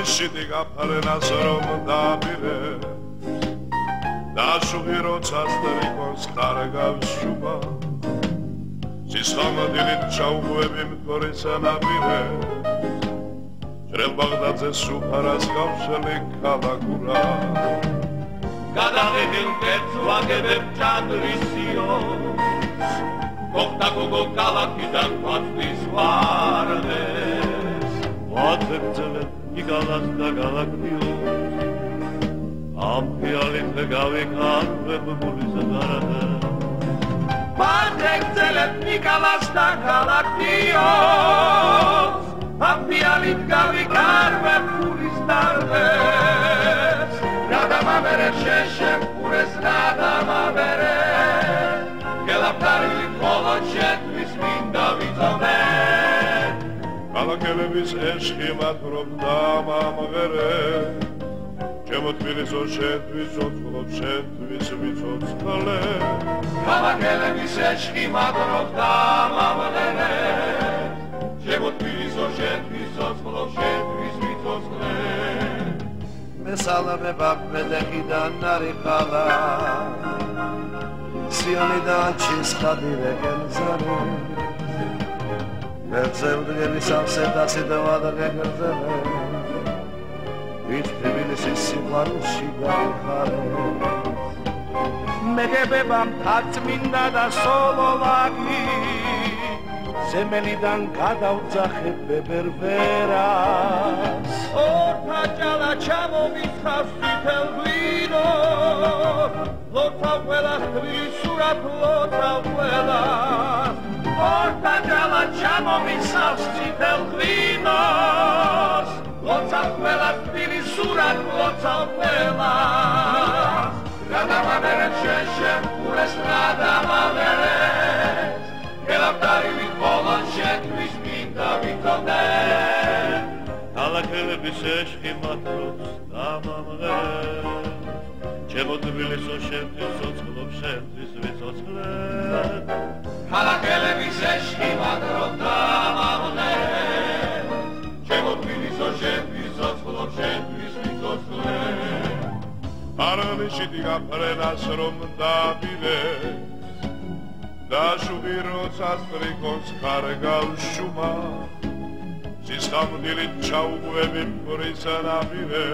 არნიშიდი გაფარენას რომ დაბირე დაშუღი როცა სტრიკონს ხარგავს შუბა სისხამდილით ჩაუღვები მდგორის ანაპირე ჭრელ ბაღდაძე სუფარას გავშლი ქალაქურა გადაღებილ კერძ ვაგებებ ჭადრისიოს გოგდა გოგო ქალაქიდან ყვაწვის ვარდეს ვაძებძელებ იგალას და გალაქტიოს ამ ფიალით გავიქარვებ გულის დარადა ვაძებძელებ იგალას და გალაქტიოს ამ ფიალით გავიქარვებ გულის დარადა რადამავერე შეშემ ყურეს რადამავერე გელაფტარილი ხოლო შეტვის მინდა ვიცოდე ქალაქელების ეშხი მათრობდა მამღერე ჩემო თბილისო შეტვის ოცხლობ შეტვის ვიცოცხლე ქალაქელების ეშხი მათრობდა მამღერე ჩემო თბილისო შეტვის ოცხლობ შეტვის ვიცოცხლე მესალმე ბაბედექიდან ნარიხალა სიონიდან ჩისხადირე გენზარე მერცევდგები სამსედასი და ვადაგეგრძელე ვით თბილისის სიყვარულში გავიხარე მეგებებამ თაწმინდა და სოლოვაკი ზემელიდან გადავძახებ ბერბერას ორთა ჭალა ჩამომისხავს წითელ ღვინო ლოცავ ყველას თბილის სურათ ლოცავ ყველას ორთა ჭალა ჩამომისხავს წითელ ღვინოს ლოცავ ყველას თბილის სურათ ლოცავ ყველას გადამავერეთ შეშემ ყურეს რადამავერეთ გელაფტარილი ხოლო შეტვის მინდა ვიცოდე ქალაქელების ეშხი მათრობს დამამღერებს ჩემო თბილისო შეტვის ოცხლობ შეტვის ვიცოცხლე ქალაქელების ეშხი მათრობს დამამღერებს ჩემო თბილისო შეტვის ოცხლობ შეტვის ვიცოცხლე არნიშიდი გაფრენას რომ დაბირე დაშუღი როცა სტრიკონს ხარგავს შუბა სისხამდილით ჩაუღვები მტვრის ანაპირე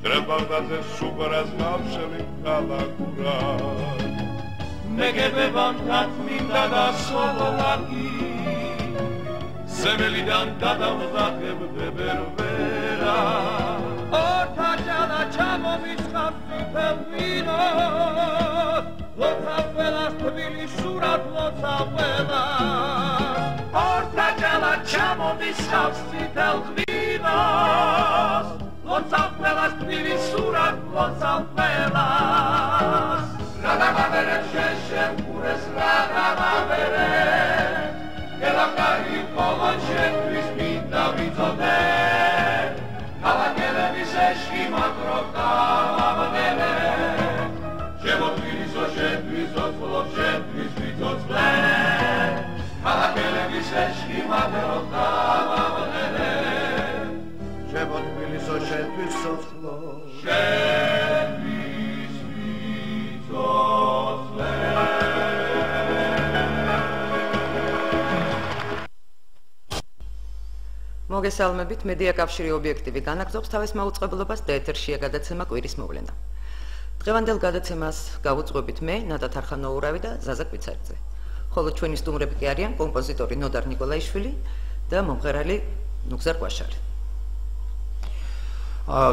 ჭრელ ბაღდაძე სუფარას გავშლი ქალაქურა მეგებებამ თაწმინდა და სოლოვაკი ზემელიდან გადავძახებ ბერბერა ორთა ჭალა ჩამომისხავს წითელ ღვინოს ლოცავ ყველას თბილის სურათ ლოცავ ყველას ორთა ჭალა ჩამომისხავს წითელ ღვინოს ლოცავ ყველას თბილის სურათ ლოცავ ყველას რადამავერეთ შეშემ ყურეს რადამავერეთ გელაფტარილი ხოლო შეტვის მინდა ვიცოდე ქალაქელების ეშხი მათრობდა მამღერეთ ჩემო თბილისო შეტვის ოცხლობ შეტვის ვიცოცხლე ქალაქელების ეშხი მათრობდა მამღერეთ ჩემო თბილისო შეტვის ოცხლობ შეტვის ვიცოცხლე მოგესალმებით, მედია კავშირი ობიექტივი განაგრძობს თავის მაუწყებლობას და ეთერშია გადაცემა კვირის მოვლენა. დღევანდელ გადაცემას გავუძღვებით მე, ნატა თარხანოურავი და ზაზა კვიცარიძე. ხოლო ჩვენი სტუმრები კი არიან კომპოზიტორი ნოდარ ნიკოლაიშვილი და მომღერალი ნუგზარ კვაშარი.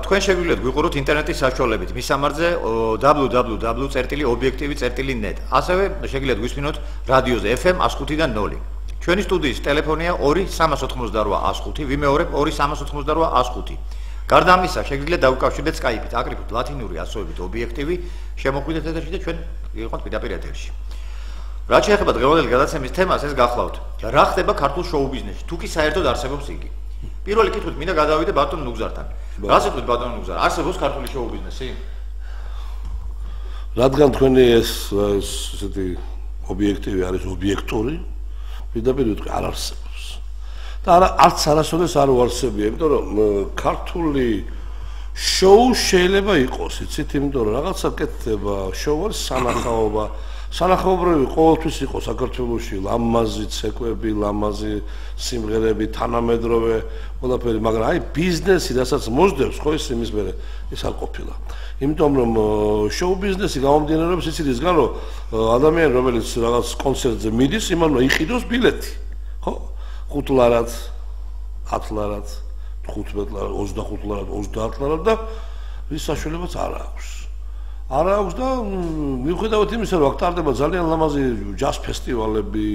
თქვენ შეგვიძლიათ გვიყუროთ ინტერნეტის საშუალებით მის სამარზე www.obyektivi.net. ასევე შეგიძლიათ გვისმინოთ რადიოზე FM 105-დან 0. ჩვენი სტუდიის ტელეფონია 2-388-105, ვიმეორებ 2-388-105. გარდა ამისა, შეგიძლიათ დავუკავშირდეთ Skype-ით, აკრიფოთ ლათინური ასოებით ობიექტივი, შემოხვიდეთ ეთერში და ჩვენ ვიყავთ პირდაპირ ეთერში. რაც შეეხება დღევანდელი გადაცემის თემას, ეს გახლავთ. რა ხდება ქართულ შოუ-ბიზნესში? თუ კი საერთოდ არსებობს იგი. პირველი კითხვით მინდა გადავიდე ბატონ ნუგზართან. რა სიტყვით ბატონ ნუგზარ, არსებობს ქართული შოუ-ბიზნესი? რადგან თქვენი ეს ესეთი ობიექტივი არის ობიექტური, პირდაპირ ვიტყვი არ არსებობს. და არც არასოდეს არ უარსებია, იმიტომ რომ ქართული შოუ შეიძლება იყოს, იცით, იმიტომ რომ რაღაცა კეთდება, შოუ არის სანახაობა. სანახაობრივი ყოველთვის იყო საქართველოში ლამაზი ცეკვები, ლამაზი სიმღერები, თანამედროვე ყველაფერი, მაგრამ აი ბიზნესი, რასაც მოსდევს, ხო ის იმის მერე ის არ ყოფილა. იმიტომ რომ შოუ ბიზნესი გამომდინარეობს ისედისგან, რომ ადამიანი რომელიც რაღაც კონცერტზე მიდის, იმან უნდა იყიდოს ბილეთი, ხო? 5 ლარად, 10 ლარად, 15 ლარად, 25 ლარად, 30 ლარად და ის საშუალებაც არ აქვს. არ აქვს და მიუხედავად იმისა, რომ აქ ტარდება ძალიან ლამაზი ჯაზ ფესტივალები,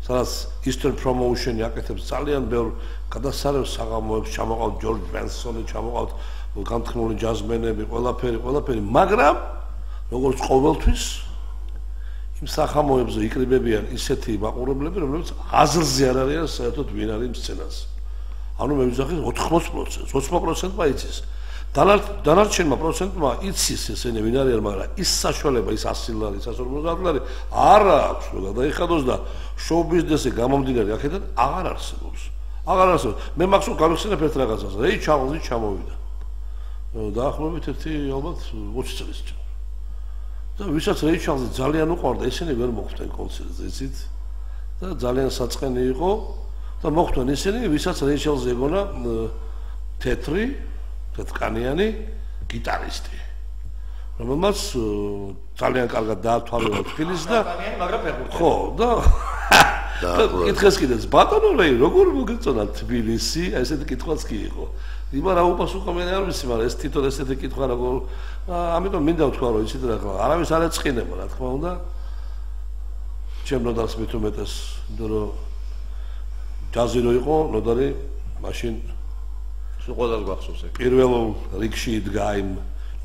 სადაც Eastern Promotion აკეთებს ძალიან ბევრ გადასარევ საღამოებს, ჩამოყავთ ჯორჯ ბენსონი, ჩამოყავთ განთქმული ჯაზმენები, ყველაფერი, მაგრამ როგორც ყოველთვის იმ სახამოებზე იკრიბებიან ისეთი მაყურებლები, რომლებიც აზრზე არ არიან საერთოდ ვინ არის იმ სცენაზე. ანუ მე ვიზახი 80%, 20%-მა იცის. დანარჩენმა პროცენტმა იცის ესენი ვინ არიან, მაგრამ ის საშუალება, ის 100 ლარი, 150 ლარი არ აქვს, რომ გადაიხადოს და შოუ ბიზნესი გამომდინარე აქედან აღარ არსებობს. მე მაქსიმუმ გავიხსენებ ერთ რაღაცას, რეი ჩარლზი ჩამოვიდა. დაახლოებით ერთი ალბათ 20 წლის წინ. და ვისაც რეი ჩარლზი ძალიან უყვარდა, ესენი ვერ მოხვდნენ კონცერტზე, იცით? და ძალიან საწყენი იყო და მოხვდნენ ისინი, ვისაც რეი ჩარლზი ეგონა თეთრი თეთრკანიანი გიტარისტი, რომელმაც ძალიან კარგად დაათვალიერა თბილისი და მაგრამ ფეხბურთელი. ხო, და კითხეს კიდეც ბატონო რეი, როგორ მოგეწონა თბილისი? ესეთი კითხვაც კი იყო. იბა რა უპასუხო მე არ ვიცი, მაგრამ ეს თვითონ ესეთი კითხვა როგორ ამიტომ მინდა ვთქვა, რომ იცით რა, არავის არ ეწყინება, რა თქმა უნდა. ჩემ ნოდარს მით უმეტეს, იმიტომ რომ ჯაზი რო იყო, ნოდარი მაშინ ყველას გვახსოვს ეგ. პირველ რიგში იდგა იმ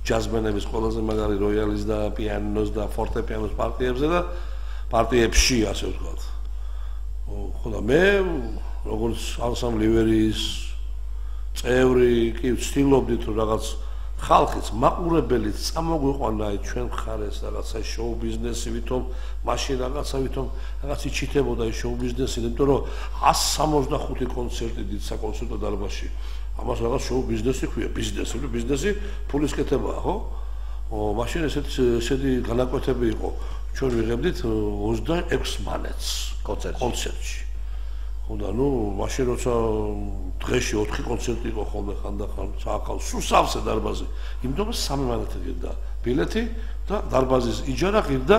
ჯაზმენების ყველაზე მაგარი როიალის და პიანინოს და ფორტეპიანოს პარტიებზე და პარტიებში, ასე ვთქვათ. ხო და მე როგორც ანსამბლი ვერის წევრი კი ვცდილობდით რომ რაღაც ხალხიც მაყურებელიც წამოგვიყვანა ჩვენ მხარეს რაღაცა შოუ ბიზნესი ვითომ მაშინ რაღაც იჩითებოდა ის შოუ ბიზნესი, იმიტომ რომ 165 კონცერტი დიდ საკონცერტო დარბაზში ამას რაღაც შოუ ბიზნესი ქვია, ბიზნესი ფულის კეთებაა, ხო? მაშინ ესეთი განაკვეთები იყო. ჩვენ ვიღებდით 26 მანეთს კონცერტში. ხო და მაშინ როცა დღეში 4 კონცერტი იყო ხოლმე ხანდახან საახალ სუსავსე დარბაზი. იმიტომ რომ 3 მანეთი ღირდა ბილეთი და დარბაზის იჯარა ღირდა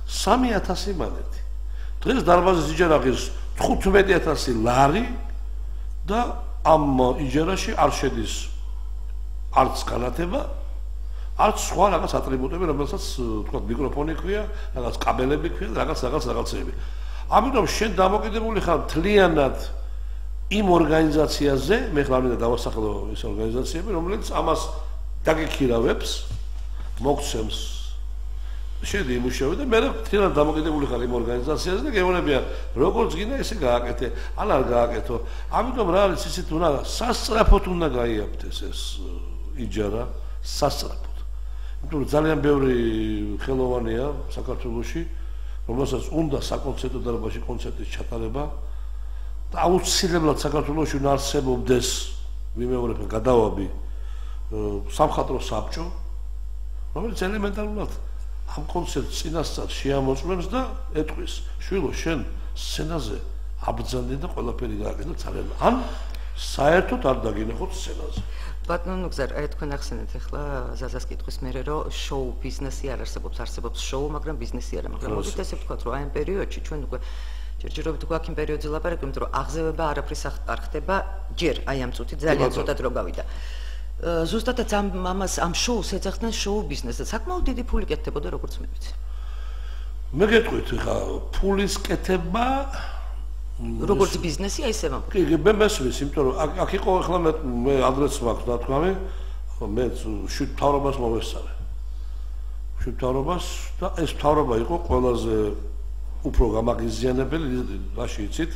3000 მანეთი. დღეს დარბაზის იჯარა ღირს 15000 ლარი და ამ იჯარაში არ შედის არც განათება, არც სხვა რაღაც ატრიბუტები, რომელსაც თქვა მიკროფონი ქვია, რაღაც კაბელები ქვია, რაღაცები. ამიტომ შენ დამოკიდებული ხარ მთლიანად იმ ორგანიზაციაზე, მე ხარ მინდა დავასახელო ეს ორგანიზაციები, რომელიც ამას დაგიქირავებს, მოგცემს შედი იმუშავე და მე მთლიანად დამოკიდებული ხარ იმ ორგანიზაციაზე და გეუბნებიან როგორც გინდა ესე გააკეთე, ან არ გააკეთო. ამიტომ რა არის ისეთ უნდა სასწრაფოდ უნდა გაიაფთეს ეს იჯარა, სასწრაფოდ. იმიტომ რომ ძალიან ბევრი ხელოვანია საქართველოში, რომელსაც უნდა საკონცერტო დარბაზში კონცერტის ჩატარება და აუცილებლად საქართველოში უნდა არსებობდეს ვიმეორებ გადავაბი სამხატვრო საბჭო, რომელიც ელემენტარულად ამ კონცერტს წინასწარ შეამოწმებს და ეტყვის, შვილო, შენ სცენაზე აბრძანდი და ყველაფერი გააკეთე ძალიან. ან საერთოდ არ დაგინახოთ სცენაზე. ბატონო გზარ, აი თქვენ ახსენეთ ახლა ზაზას კითხვის მერე, რომ შოუ ბიზნესი არ არსებობს, არსებობს შოუ, მაგრამ ბიზნესი არა, მაგრამ მოდით ესე ვთქვათ, რომ აი ამ პერიოდში ჩვენ უკვე ჯერჯერობით უკვე აქ იმ პერიოდზე ლაპარაკობთ, იმიტომ რომ აღზევება არაფრის არ ხდება ჯერ, აი ამ წუთით ძალიან ცოტა დრო გავიდა. ზუსტადაც ამ შოუს ეძახდნენ შოუ ბიზნესს. საკმაოდ დიდი ფული კეთდებოდა, როგორც მე ვიცი. მე გეტყვით, ხა ფულის კეთება როგორც ბიზნესი, აი ესე ვამბობ. კი, მე მესმის, იმიტომ რომ აქ იყო ახლა მე ადრეც მაქვს დათქვამი, მე მთავრობას მოვესწარე. მთავრობას და ეს მთავრობა იყო ყველაზე უფრო გამაღიზიანებელი, რაში იცით,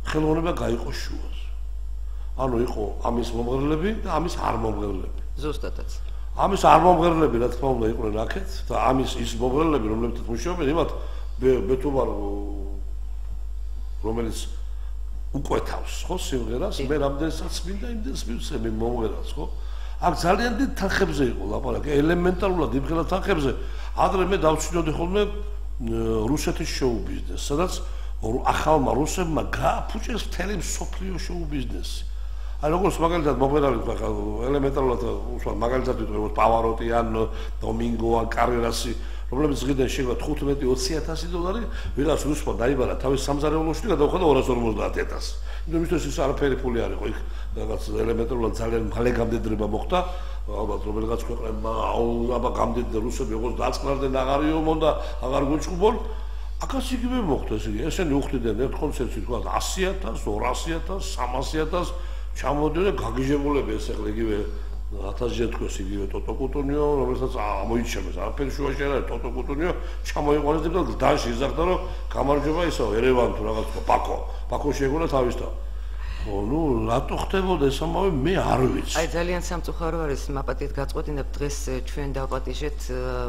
ხელოვნება გაიყო შუაზე. ანუ იყო ამის მომღერლები და ამის არ მომღერლები. ზუსტადაც. ამის არ მომღერლები, რა თქმა უნდა, იყვნენ აქეთ და ამის ის მომღერლები, რომლებიც მუშაობენ, იმათ ბეთუბარ რომელიც უკვეთავს, ხო, სიმღერას, მე რამდენსაც მინდა იმდენს მივცემი მომღერალს, ხო? აქ ძალიან დიდ თანხებზე იყო ლაპარაკი, ელემენტარულად იმღერა თანხებზე. ადრე მე დავწინოდი ხოლმე რუსეთის შოუ-ბიზნესს, სადაც ახალმა რუსებმა გააფუჭეს მთელი მსოფლიო შოუ-ბიზნესი. აი როგორც მაგალითად მომღერალი ელემენტარულად უშუალოდ მაგალითად ვიტყვი პავაროტი ან დომინგო ან კარერასი რომლებიც ღირდნენ შეგვიძლია 15-20,000 ვიღაც რუსმა დაიბარა თავის სამზარეულოში და გადავხადა 250,000. იმიტომ მისთვის ის არაფერი ფული არ იყო იქ რაღაც ელემენტარულად ძალიან მალე გამდიდრება მოხდა ალბათ რომელიღაც ქვეყნებმა აბა გამდიდრდა რუსები როგორც დაწყნარდნენ აღარ იომონ და აღარ გუჩხუბონ აკაც იგივე მოხდა ესენი უხდიდნენ ერთ კონცერტში თქვა 100,000 200,000 300,000 ჩამოდიოდნენ გაგიჟებულები ეს ახლა იგივე 1000-ზე თქოს იგივე ტოტო კუტუნიო რომელსაც ამოიჩემეს არაფერი შუაში არ არის ტოტო კუტუნიო ჩამოიყვანეს და გდანში იზახდა რომ გამარჯობა ისო ერევანი თუ რაღაც ბაქო შეეგონა თავისთავად ნუ რატო ხდებოდა ეს ამავე მე არ ვიცი აი ძალიან სამწუხარო არის მაპატით გაწყვეტინებ დღეს ჩვენ დავპატიჟეთ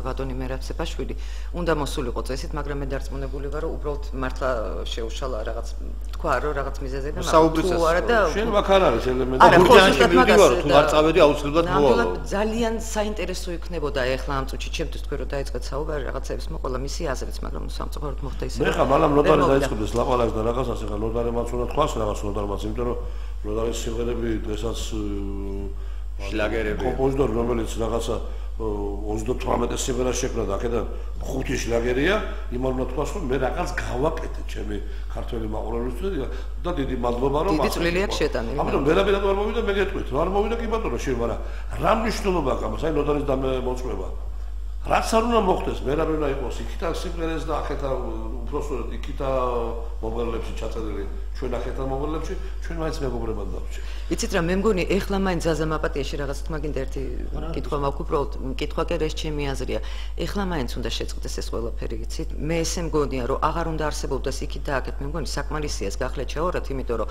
ბატონი მერაბსეფაშვილი უნდა მოსულიყო წესით მაგრამ მე დარწმუნებული ვარ რომ უბრალოდ მართლა შეუშალა რაღაც თქვა რომ რაღაც მიზეზები მაგრამ თუ არა და შენ მაგ არ არის ელემენტი გურჯანში მივიდი ვარ თუ არ წავედი აუცილებლად მოვალო ძალიან საინტერესო იქნებოდა ეხლა ამ წუთში ჩემთვის თქვენ რომ დაიწყეთ საუბარი რაღაცების მოყოლა მისი აზრიც მაგრამ სამწუხაროდ მოხდა ისე მე ხა მალამ ნოდარი დაიწყდეს ლაპარაკს და რაღაცას ეხლა ნოდარემაც უნდა თქვას რაღაც ნოდარმაც იმიტომ რომ ნოდარის სიმღერები დღესაც შლაგერები კომპოზიტორი რომელიც რაღაცა 38 სიმღერას შექმნა და აქედან 5 შლაგერია იმან უნდა თქვას რომ მე რაღაც გავაკეთე ჩემი ქართველი მაყურებლისთვის და დიდი მადლობა რომ დიდი წვლილი აქვს შეტანილი ამიტომ ვერაფერად არ მოვიდა მე გეტყვით რა არ მოვიდა კი ბატონო შენ მაგრამ რა მნიშვნელობა აქვს ამას აი ნოდარის მოწყვება რაც არ უნდა მოხდეს ვერაფერ უნდა იყოს იქითა სიმღერას და აქეთა უბრალოდ იქითა მომღერლებში ჩაწერილი ჩვენ აქეთა მომღერლებში ჩვენ მაინც მეგობრებად დავჭერ იცით რა მე მგონი ეხლა მაინც ზაზა მაპატიაში რაღაც თქმა გინდა ერთი კითხვა მაქვს უბრალოდ კითხვა კი ეს ჩემი აზრია ეხლა მაინც უნდა შეწყდეს ეს ყველაფერი იცით მე ესე მგონია რომ აღარ უნდა არსებობდეს იქით და აქეთ მე მგონი საკმარისია ეს გახლეთ ჩაორათ იმიტომ რომ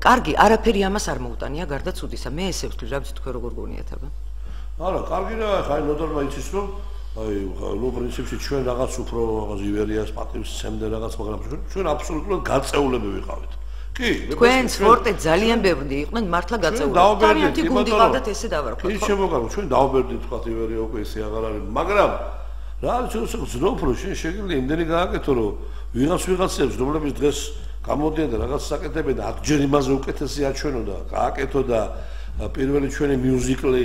კარგი არაფერი ამას არ მოუტანია გარდა ცუდისა მე ესე ვთვლი რა ვიცი თქვენ როგორ გონიათ აბა არა, კარგი რა, ხაი ნოდარმა იცის რომ აი, ნუ პრინციპში ჩვენ რაღაც უფრო რაღაც ივერიას პატივს სცემდა რაღაც, მაგრამ ჩვენ აბსოლუტურად გაწეულები ვიყავით. კი, თქვენ სპორტზე ძალიან ბევრი იყვნენ მართლა გაწეულები. თავიანთი გუნდი ყავდათ ესე დავარქვათ. კი, შემოგარო, ჩვენ დავბერდით თქვა ივერია უკვე ესე აღარ არის, მაგრამ რა ჩვენ ვზნობ რომ შენ შეგიძლია იმდენი გააკეთო რომ ვიღაცებს რომლებიც დღეს გამოდიან და რაღაც საკეთებენ და 10 ჯერ იმაზე უკეთესი აჩვენოდა, გააკეთო და პირველი ჩვენი მიუზიკლი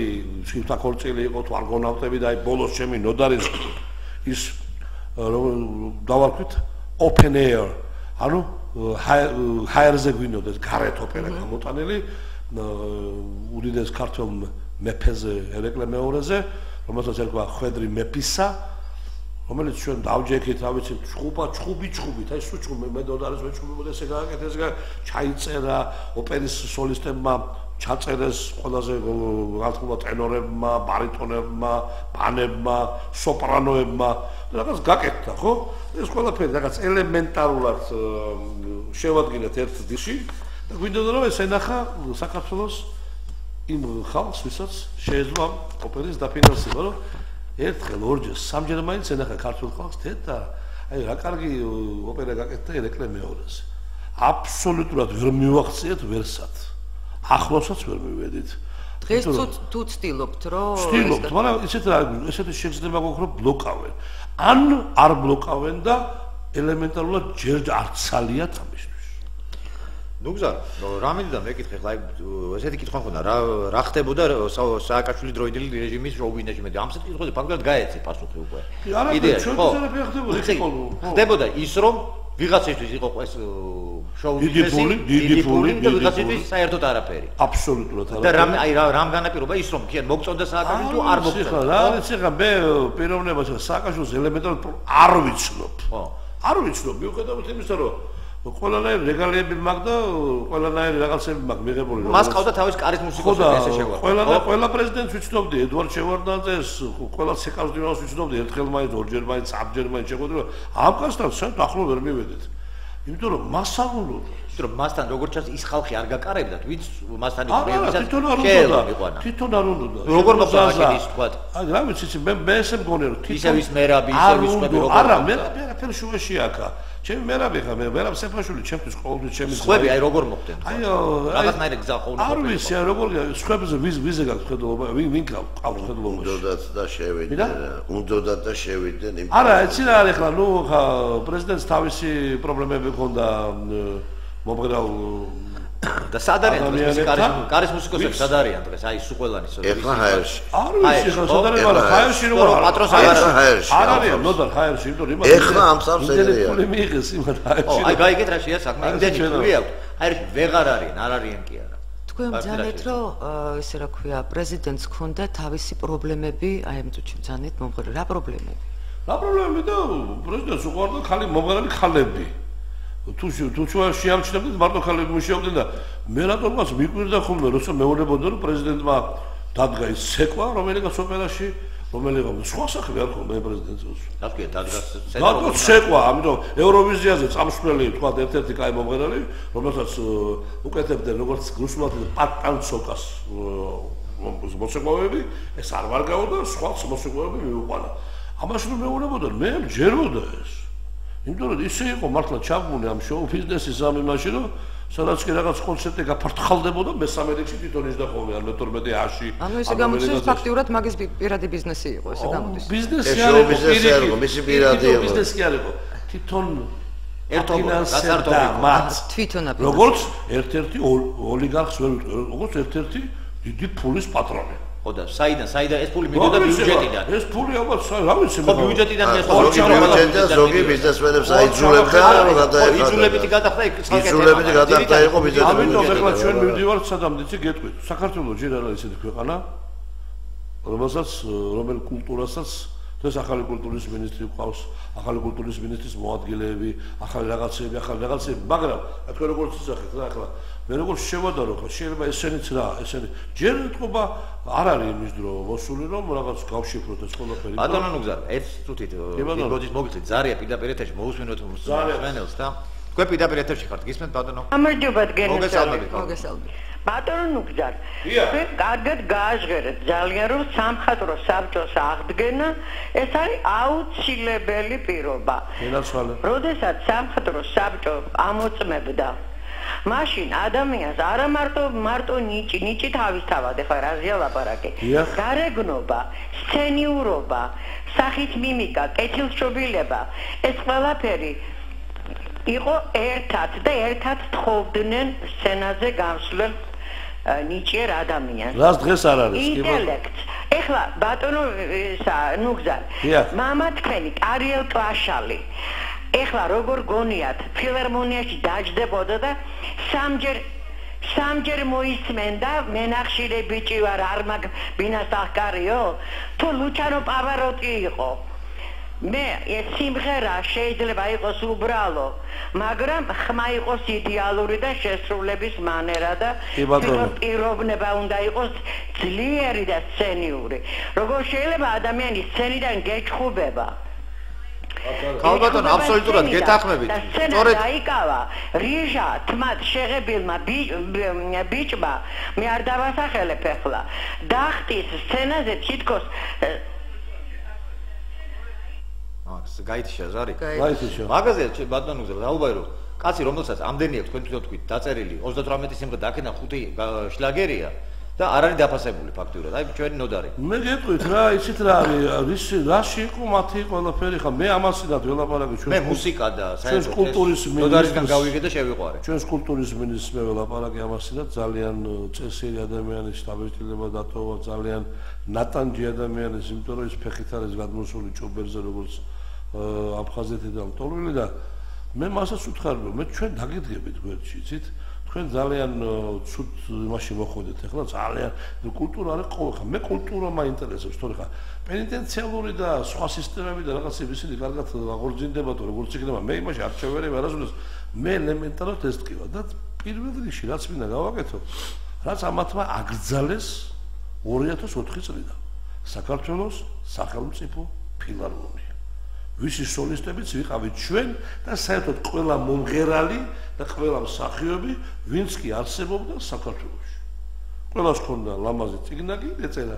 შიფთაქორწილი იყო თუ არგონავტები და აი ბოლოს ჩემი ნოდარის ის დავარქვით open air ანუ ჰაერზე გვინდოდეს გარეთ ოპერა გამოტანილი უდიდეს ქართულ მეფეზე ერეკლე მეორეზე რომელსაც ერქვა ხვედრი მეფისა რომელიც ჩვენ დავჯექით რა ვიცი ჩხუბით აი სულ ჩხუბი მე ნოდარის მეჩხუბი ესე გააკეთე ესე ჩაიწერა ოპერის სოლისტებმა ჩაწერეს ყველაზე გასულ ტენორებმა, ბარიტონებმა, ბანებმა, სოპრანოებმა რაღაც გაკეთდა, ხო? ეს ყველაფერი რაღაც ელემენტარულად შევადგინეთ ერთ დისში და გვინდოდა რომ ეს ენახა საქართველოს იმ ხალხს, ვისაც შეეძლო ოპერის დაფინანსება, რომ ერთხელ, ორჯერ, სამჯერ მაინც ენახა ქართულ ხალხს და აი რა კარგი ოპერა გაკეთდა ერეკლე მეორეზე. აბსოლუტურად ვერ მივახციეთ ვერსად. ახლოსაც ვერ მივედით. დღეს თუ ცდილობთ რომ ცდილობთ, მაგრამ ესეთი შეგრძნება გვაქვს რომ ბლოკავენ. ან არ ბლოკავენ და ელემენტარულად ჯერ არც სალიათ ამისთვის. ნუ გზა, რა მინდა მეკითხე ხლა ესეთი კითხვა მქონდა რა ხდებოდა სააკაშვილის დროინდელი რეჟიმის შოუ-ბიზნესში ამ საკითხებზე ფაქტობრივად გაეცე პასუხი უკვე. იდეა ჩვენ ზერაფერი ხდებოდა. ხდებოდა ის რომ ვიღაცისთვის იყო ეს შოუ-ბიზნესი დიდი ფული და ვიღაცისთვის საერთოდ არაფერი. აბსოლუტურად არა. და რამ განაპირობა ის რომ კიან მოგწონდა სააკაშვილი თუ არ მოგწონდა. რა არის ახლა მე პიროვნებას სააკაშვილის ელემენტარულად არ ვიცნობ. ხო. არ ვიცნობ, მიუხედავად იმისა რომ ყველანაირი რეგალიები მაქვს და ყველანაირი რაღაცები მაქვს მიღებული. მას ყავდა თავის კარის მუსიკოსები ესე შეგვიძლია. ყველა პრეზიდენტს ვიცნობდი, ედვარდ შევარდნაძეს, ყველა ცეკავსდივანს ვიცნობდი, ერთხელ მაინც, ორჯერ მაინც, აბჯერ მაინც შეგვიძლია. ამ კაცთან საერთოდ ახლო ვერ მივედით. იმიტომ რომ მას არ უნდა რომ მასთან როგორც ჩანს ის ხალხი არ გაკარებდათ, ვინც მასთან თვითონ არ უნდა. როგორ მოხდა მაშინ ის თქვა? აი რა ვიცი, მე ესე მგონია რომ ისე ვის მერაბი, ისე ვის ხვები როგორ? არა, მე არაფერ შუაში აქა. ჩემი მერაბი ხა, მე მერაბ სეფაშვილი ჩემთვის ყოველთვის ჩემი ხვები აი როგორ მოხდნენ? აიო, რაღაცნაირი გზა ხოვნა. არ ვიცი, როგორ ხვებზე ვიზე გაქვს ხედულობა, ვინ ყავს ხედულობაში? უნდათ და შევიდნენ. უნდათ და შევიდნენ იმ. არა, ეცი რა არის ხა, ნუ ხა პრეზიდენტს თავისი პრობლემები ჰქონდა მომღერალ და სად არიან დღეს კარის მუსიკოსები სად არიან დღეს? აი სულ ყველანი სულ. ეხლა ჰაერში. არ ვიცი ხა სად არის, მაგრამ ჰაერში როგორ პატრონს არ არის. არ არის, ნოდარ ჰაერში, იმიტომ რომ ეხლა ამ სამს ეგრეა. ფული მიიღეს იმათ ჰაერში. აი გაიგეთ რა შეა საქმე, იმდენი ფული აქვს. ჰაერში ვეღარ არიან, არ არიან კი არა. თქვენ ბრძანეთ რომ ესე რა ქვია, პრეზიდენტს ჰქონდა თავისი პრობლემები, აი ამ წუთში ბრძანეთ მომღერალი, რა პრობლემები? რა პრობლემები და პრეზიდენტს უყვარდა ხალი მომღერალი ხალები. თუ შეამჩნევდნენ მარტო ხალები მუშაობდნენ და მე რატომაც მიკვირდა ხოლმე როცა მეუბნებოდა რომ პრეზიდენტმა დადგა ის ცეკვა რომელიღაც ოპერაში რომელიღაც სხვა სახელი არ ქონდა პრეზიდენტს რა თქვია დადგა ცეკვა ამიტომ ევროვიზიაზე წამსვლელი თქვა ერთ-ერთი კაი მომღერალი რომელსაც უკეთებდნენ როგორც რუსულად პატანცოკას მოსეკვავები ეს არ ვარგაოდა სხვა მოსეკვავები მიუყვანა ამაში რომ მეუბნებოდა მე მჯეროდა ეს იმიტომ რომ ისე იყო მართლა ჩაბმული ამ შოუ ბიზნესის ამ იმაში რომ სადაც კი რაღაც კონცერტი გაფართხალდებოდა მესამე რიგში თვითონ ისდა ხოლმე ან მე-12-აში ანუ ესე გამოდის ფაქტიურად მაგის პირადი ბიზნესი იყო ესე გამოდის ბიზნესი არ იყო მისი პირადი იყო ბიზნესი არ იყო თვითონ ერთობოდა მათ თვითონ როგორც ერთ-ერთი ოლიგარხს როგორც ერთ-ერთი დიდი ფულის პატრონი ხოდა საიდან ეს ფული მიდოდა ბიუჯეტიდან ეს ფული ალბათ რა ვიცი ხო ბიუჯეტიდან ბიუჯეტიდან ზოგი ბიზნესმენებს აიძულებდა იძულებითი გადახდა იძულებითი გადახდა იყო ბიზნესი ამიტომ ეხლა ჩვენ მივდივართ სადამდე იცი გეტყვით საქართველოს ჯერ არა ისეთი ქვეყანა რომელ კულტურასაც ეს ახალი კულტურის მინისტრი ყავს ახალი კულტურის მინისტრის მოადგილეები ახალი რაღაცები მაგრამ თქვენ როგორც ისახეთ რა ახლა მე როგორც შევადარო ხო შეიძლება ესენიც რა ესენი ჯერ ეთყობა არ არის იმის დრო მოსული რომ რაღაც გავშიფროთ ეს ყველაფერი ბატონო ნუგზარ ერთ წუთით როდის მოგიწევთ ზარია პირდაპირ ეთერში მოусმინოთ მსმენელს და თქვენ პირდაპირ ეთერში ხართ გისმენთ ბატონო გამარჯობა მოგესალმებით ბატონო ნუგზარ თქვენ კარგად გააჟღერეთ ძალიან რომ სამხატვრო საბჭოს აღდგენა ეს არის აუცილებელი პირობა როდესაც სამხატვრო საბჭო ამოწმებდა მაშინ ადამიანს არა მარტო ნიჭი თავისთავად ეხლა რაზეა ლაპარაკი გარეგნობა სცენიურობა სახის მიმიკა კეთილშობილება ეს ყველაფერი იყო ერთად და ერთად თხოვდნენ სცენაზე გამსვლელ ნიჭიერ ადამიანს რას დღეს არ არის ინტელექტს ეხლა ბატონო ნუგზარ მამა თქვენი არიელ კლაშალი ეხლა როგორ გონიათ ფილარმონიაში დაჯდებოდა და სამჯერ მოისმენდა მენახშირე ბიჭი ვარ არ მაგ ბინას აღკარიო თუ ლუჩანო პავაროტი იყო მე ეს სიმღერა შეიძლება იყოს უბრალო მაგრამ ხმა იყოს იდეალური და შესრულების მანერა და პიროვნება უნდა იყოს ძლიერი და სცენიური როგორ შეიძლება ადამიანი სცენიდან გეჩხუბება ხალბატონო აბსოლუტურად გეთანხმებით სწორედ დაიკავა რიჟა თმად შეღებილმა ბიჭმა მე არ დავასახელებ ახლა დახტის სცენაზე თითქოს გაითიშა ზარი გაითიშა მაგაზე ბატონო გზა დაუბაი რომ კაცი რომელსაც ამდენია თქვენ თვითონ თქვით დაწერილი 38 სიმღერა დაკეთა 5 შლაგერია და არ არის დაფასებული ფაქტურად აი ჩვენი ნოდარი მე გეტყვით რა იცით რა არის რაში იყო მათი ყველაფერი ხა მე ამასინად ველაპარაკე ჩვენ მე მუსიკა და საერთოდ კულტურის ნოდარისგან გავიგე და შევიყვარე ჩვენს კულტურის მინისტრს მე ველაპარაკე ამასინად ძალიან წესიერი ადამიანი შტაბ-ეტილება დატოვა ძალიან ნატანჯი ადამიანი იმიტომ რომ ის ფეხით არის გადმოსული ჭობერზე როგორც აფხაზეთიდან ტოლვილი და მე მასაც უთხარ რომ მე ჩვენ დაგიდგებით გვერდში იცით თქვენ ძალიან ცუდ იმაში მოხვედეთ ახლა ძალიან კულტურა არის ყოველ ხა მე კულტურა მაინტერესებს თორე ხა პენიტენციალური და სხვა სისტემები და რაღაცები ისინი კარგად აღორძინდება თუ როგორც იქნება მე იმაში არ შევერებ არასოდეს მე ელემენტარად ეს ტკივა და პირველ რიგში რაც მინდა გავაკეთო რაც ამათმა აკრძალეს 2004 წლიდან საქართველოს სახელმწიფო ფილარმონია ვისი სოლისტებიც ვიყავით ჩვენ და საერთოდ ყველა მომღერალი და ყველა მსახიობი, ვინც კი არსებობდა საქართველოში. ყველას ჰქონდა ლამაზი წიგნაკი, ეწერა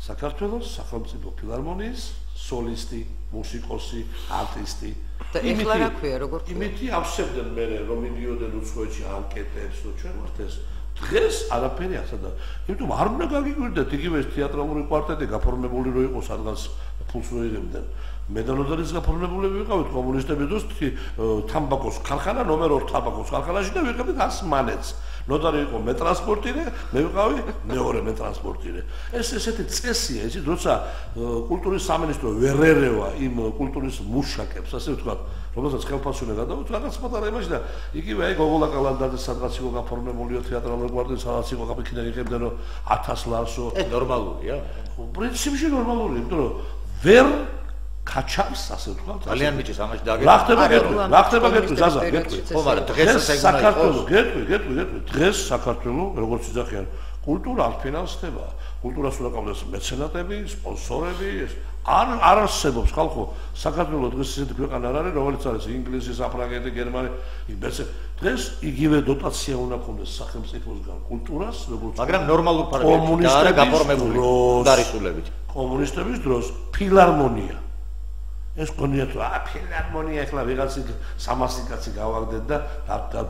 საქართველოს სახელმწიფო ფილარმონიის სოლისტი, მუსიკოსი, არტისტი. და ეხლა რა ქვია, როგორ ქვია? იმითი ავსებდნენ მე რომ მიდიოდნენ უცხოეთში ანკეტებს, რომ ჩვენ ვართ ეს დღეს არაფერი ახსნა. იმიტომ არ უნდა გაგიგვირდეთ იგივე თეატრალური კვარტეტი გაფორმებული რო იყოს ადგას ფულს რო იღებდნენ. მე და ნოდარის გაფორმებულები ვიყავით კომუნისტები დროს თამბაქოს ქარხანა ნომერ 2 თამბაქოს ქარხანაში და ვიყავით 100 მანეთს. ნოდარი იყო მეტრანსპორტირე, მე ვიყავი მეორე მეტრანსპორტირე. ეს ესეთი წესია, იცით, როცა კულტურის სამინისტრო ვერ ერევა იმ კულტურის მუშაკებს, ასე ვთქვათ, რომელსაც ხელფასუნე გადაუთ რაღაც პატარა იმაში და იგივე აი გოგოლა კალანდაძე სადღაც იყო გაფორმებულიო თეატრალური კვარტეტი, სადღაც იყო გაფიქრდა იღებდნენ რომ 1000 ლარსო. ეს ნორმალურია? პრინციპში ნორმალურია, იმიტომ რომ ვერ კაჩავს, ასე ვთქვათ. ძალიან მიჭის ამაში დაგეკითხა. რა ხდება გეტყვი, ზაზა, გეტყვი. ხო, მაგრამ დღესაც ეგ უნდა საქართველოს, გეტყვი. დღეს საქართველოს, როგორც იძახიან, კულტურა არ ფინანსდება. კულტურას უნდა ყავდეს მეცენატები, სპონსორები, ეს არ არსებობს ხალხო. საქართველოს დღეს ისეთი ქვეყანა არ არის, როგორც არის ინგლისი, საფრანგეთი, გერმანია, იმეცე. დღეს იგივე დოტაცია უნდა ქონდეს სახელმწიფოსგან კულტურას, როგორც მაგრამ ნორმალურ ფარგლებში და არა გაფორმებული დარისულებით. კომუნისტების დროს ფილარმონია ეს კონიათ რა ფილარმონია ახლა ვიღაცი 300 კაცი გავაგდეთ და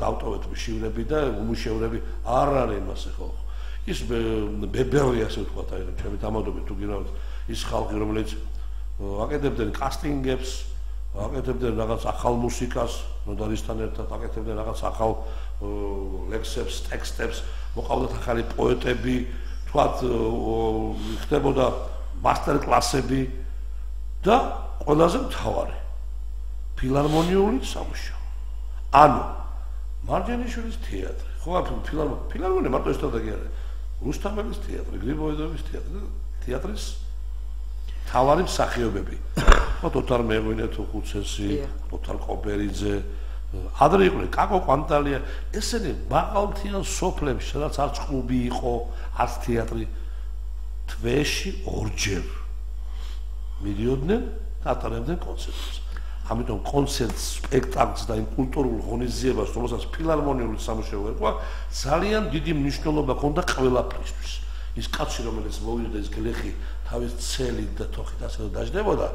დავტოვეთ მშივრები და უმუშევრები არ არის იმასე ხო ის ბებერია ასე ვთქვათ აი ჩემი დამადობით თუ გინავთ ის ხალხი რომელიც აკეთებდნენ კასტინგებს აკეთებდნენ რაღაც ახალ მუსიკას ნოდარისთან ერთად აკეთებდნენ რაღაც ახალ ლექსებს ტექსტებს მოყავდათ ახალი პოეტები თქვათ ხდებოდა მასტერ კლასები და ყველაზე მთავარი ფილარმონიული სამუშაო. ანუ მარჯანიშვილის თეატრი, ხო ფილარმონია მარტო ესტრადა არა. რუსთამელის თეატრი, გრიბოედოვის თეატრი, თეატრის მთავარი მსახიობები. ხო თოთარ მეღვინეთო ხუცესი, თოთარ კობერიძე, ადრე იყვნენ კაკო კვანტალია, ესენი მაღალმთიან სოფლებში, სადაც არც კლუბი იყო, არც თეატრი თვეში ორჯერ მიდიოდნენ ატარებდნენ კონცერტებს. ამიტომ კონცერტს, სპექტაკლს და იმ კულტურულ ღონისძიებას, რომელსაც ფილარმონიული სამუშაო ერქვა, ძალიან დიდი მნიშვნელობა ჰქონდა ყველაფრისთვის. ის კაცი, რომელიც მოვიდა ეს გლეხი თავის ცელით და თოხით ასე დაждდებოდა,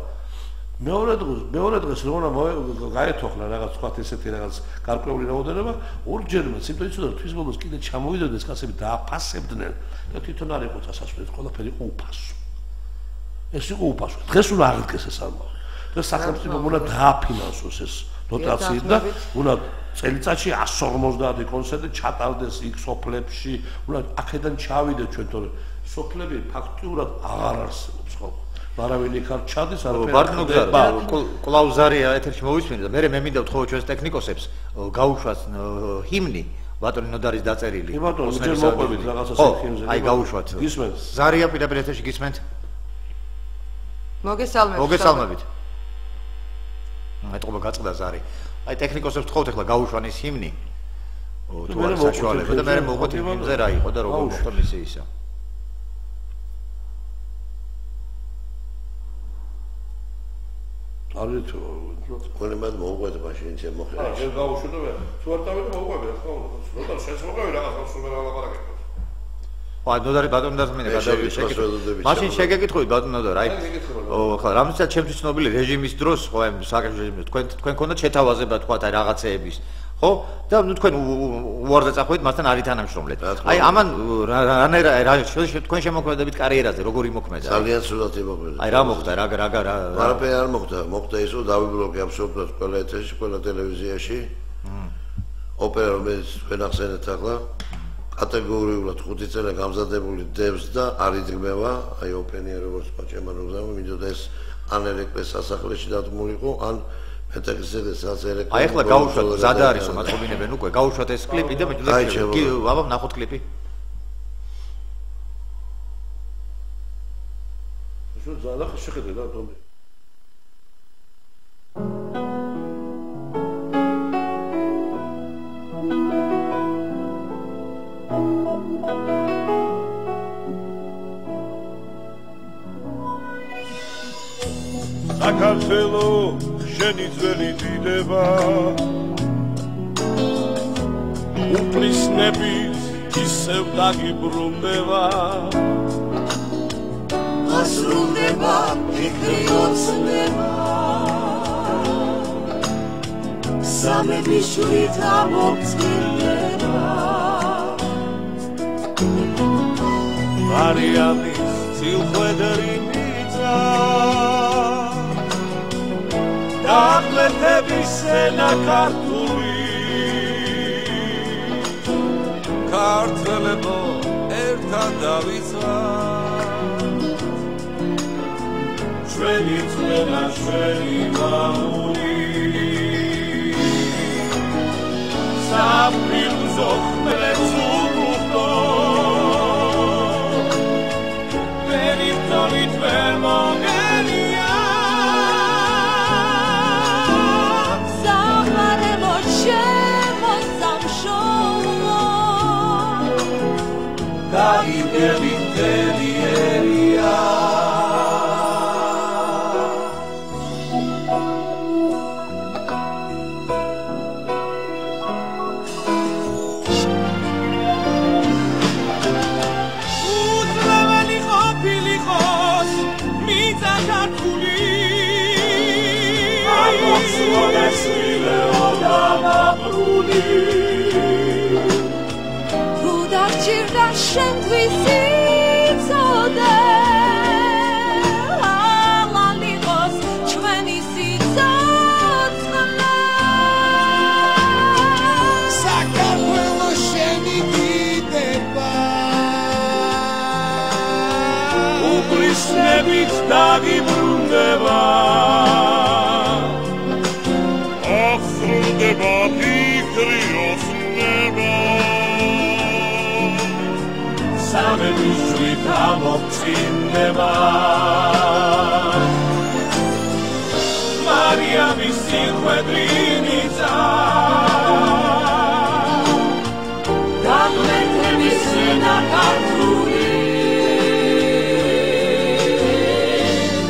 მეორე დღეს რომ გაეთოხლა რაღაც თქვათ ესეთი რაღაც გარკვეული რაოდენობა, ორჯერმე სიმტომი ცოტა თვის ბოლოს კიდე ჩამოვიდოდნენ ეს კაცები დააფასებდნენ და თვითონ არ იყო წასასვლელი, ყველაფერი იყო უფასო. ეს იყო უფასო. დღეს უნდა აღდგეს ეს ამბავი. დღეს სახელმწიფო უნდა დააფინანსოს ეს დოტაციით და უნდა წელიწადში 150 კონცერტი ჩატარდეს იქ სოფლებში, უნდა აქედან ჩავიდეთ ჩვენ თორე სოფლები ფაქტიურად აღარ არსებობს ხო? არავინ იქ არ ჩადის, არაფერი. კლაუზარია ეთერში მოვისმინე და მე მინდა ვთხოვო ჩვენს ტექნიკოსებს გაუშვათ ჰიმნი ბატონი ნოდარის დაწერილი. კი ბატონო, ჯერ მოყვებით რაღაცა ჰიმნზე. აი გაუშვათ. გისმენთ? ზარია პირდაპირ ეთერში გისმენთ? მოგესალმებით. ეთყობა გაწყდა ზარი. აი ტექნიკოსებს ვთხოვთ ახლა გაუშვან ის ჰიმნი. თუ არის საშუალება და მე მოვყვეთ ჰიმნზე რა იყო და როგორ მოხდა მისი ისა. არის თუ კონემად მოუყვეთ მაშინ ისე მოხდა. არა, ეს გაუშვი და თუ არ დავიდე მოუყვები რა თქმა უნდა. როდა შეცმოგავი რაღაც სულ რა ლაპარაკებთ. აი ნოდარი ბატონი დასმინე გადავიდე შეკითხებით. მაშინ შეგეკითხებით ბატონი ნოდარ, აი ხო, რამიცაც ჩემთვის ცნობილი რეჟიმის დროს, ხო, აი სააკაშო რეჟიმის თქვენ ქონდათ შეთავაზება თქვა აი რაღაცეების. ხო? და ნუ თქვენ უარზე წახვით მასთან არ ითანამშრომლეთ. აი ამან თქვენ შემოქმედებით კარიერაზე როგორი მოქმედა? ძალიან სულად იმოქმედა. აი რა მოხდა, რა არაფერი არ მოხდა. მოხდა ის, რომ დავიბლოკე აბსოლუტურად ყველა ეთერში, ყველა ტელევიზიაში. ოპერა რომელიც თქვენ ახსენეთ ახლა კატეგორიულად 5 წელი გამზადებული დევს და არ იძგმევა, აი ოპენია როგორც პაჭემანოგზავი, მინდოდა ეს ან ელექტრის სასახლეში დადგმულიყო, ან მეტექსედეს ასერეკო. აი ახლა გაუშვათ, ზადა არის რომ აწობინებენ უკვე, გაუშვათ ეს კლიპი და მე აბა ნახოთ კლიპი. შო ზადა შეხედე და დომი. საქართველო შენი ძველი დიდება უფლისნების ისევ დაგიბრუნდება ასრულდება ფიქრი ოცნება სამების შვრით ამოწყდება მარიამის წილხვედრი მიწა დაღლეთების სენა ქართული ქართველებო ერთად დავიცვათ ჩვენი ძვენა ჩვენი მამული საფრთხილო ხმელეთს უბრუნო ვერი თორით ვერ მოგენია სამარემო შემოსამშობლო გაიგები მთელი ერია რუდარჩირდა შენთვის იცოდე ალალიღოს ჩვენი სიცოცხლე საქართველო შენი დიდება უფლისნებით დაგიბრუნდება ასრულდება ფიქრი ოცნება სამების შვრით ამოწყდება მარიამის სიყვედრი მიწა დაღლეთების სენა ქართული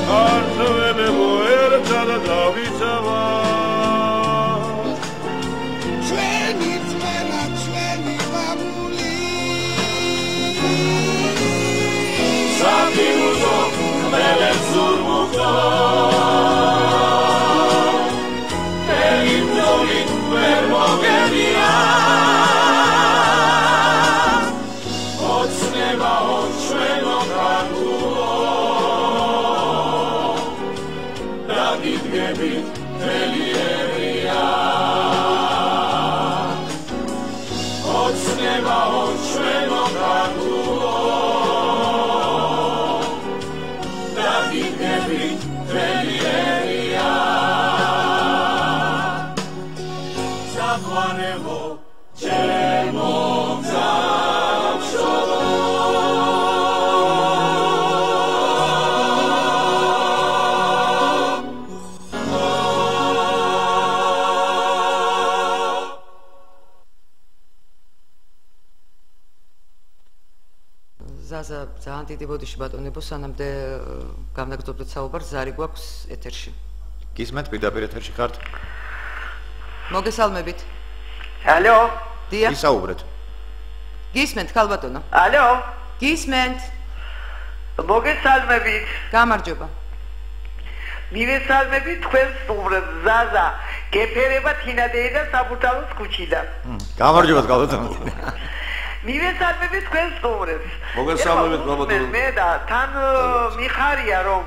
ქართველებო ერთად დავიცავთ ჩვენი ძვენა ჩვენი მამული საფრთხილო ხმელეთს უბრუნო ვერი თორით ვერ მოგენია ოცნებაო ჩვენო ქართულო დაგიდგებით მთელი ერია ოცნებაო ჩვენო ქართულო დაგიდგებით მთელი ერია საყვარელო ჩემო გზავშობო ზაზა ძალიან დიდი ბოდიში ბატონებო სანამდე გამნაგრძობდეთ საუბარს ზარი გვაქვს ეთერში გისმენთ პირდაპირ ეთერში ხართ მოგესალმებით ალო დიახ ისაუბრეთ გისმენთ ქალბატონო ალო გისმენთ მოგესალმებით გამარჯობა მივესალმებით თქვენს სტუმრებს ზაზა გეფერება თინადეი და საბურთალოს ქუჩიდან გამარჯობა ქალბატონო მივესალმებით თქვენს სტუმრებს მოგესალმებით ქალბატონო მე და თან მიხარია რომ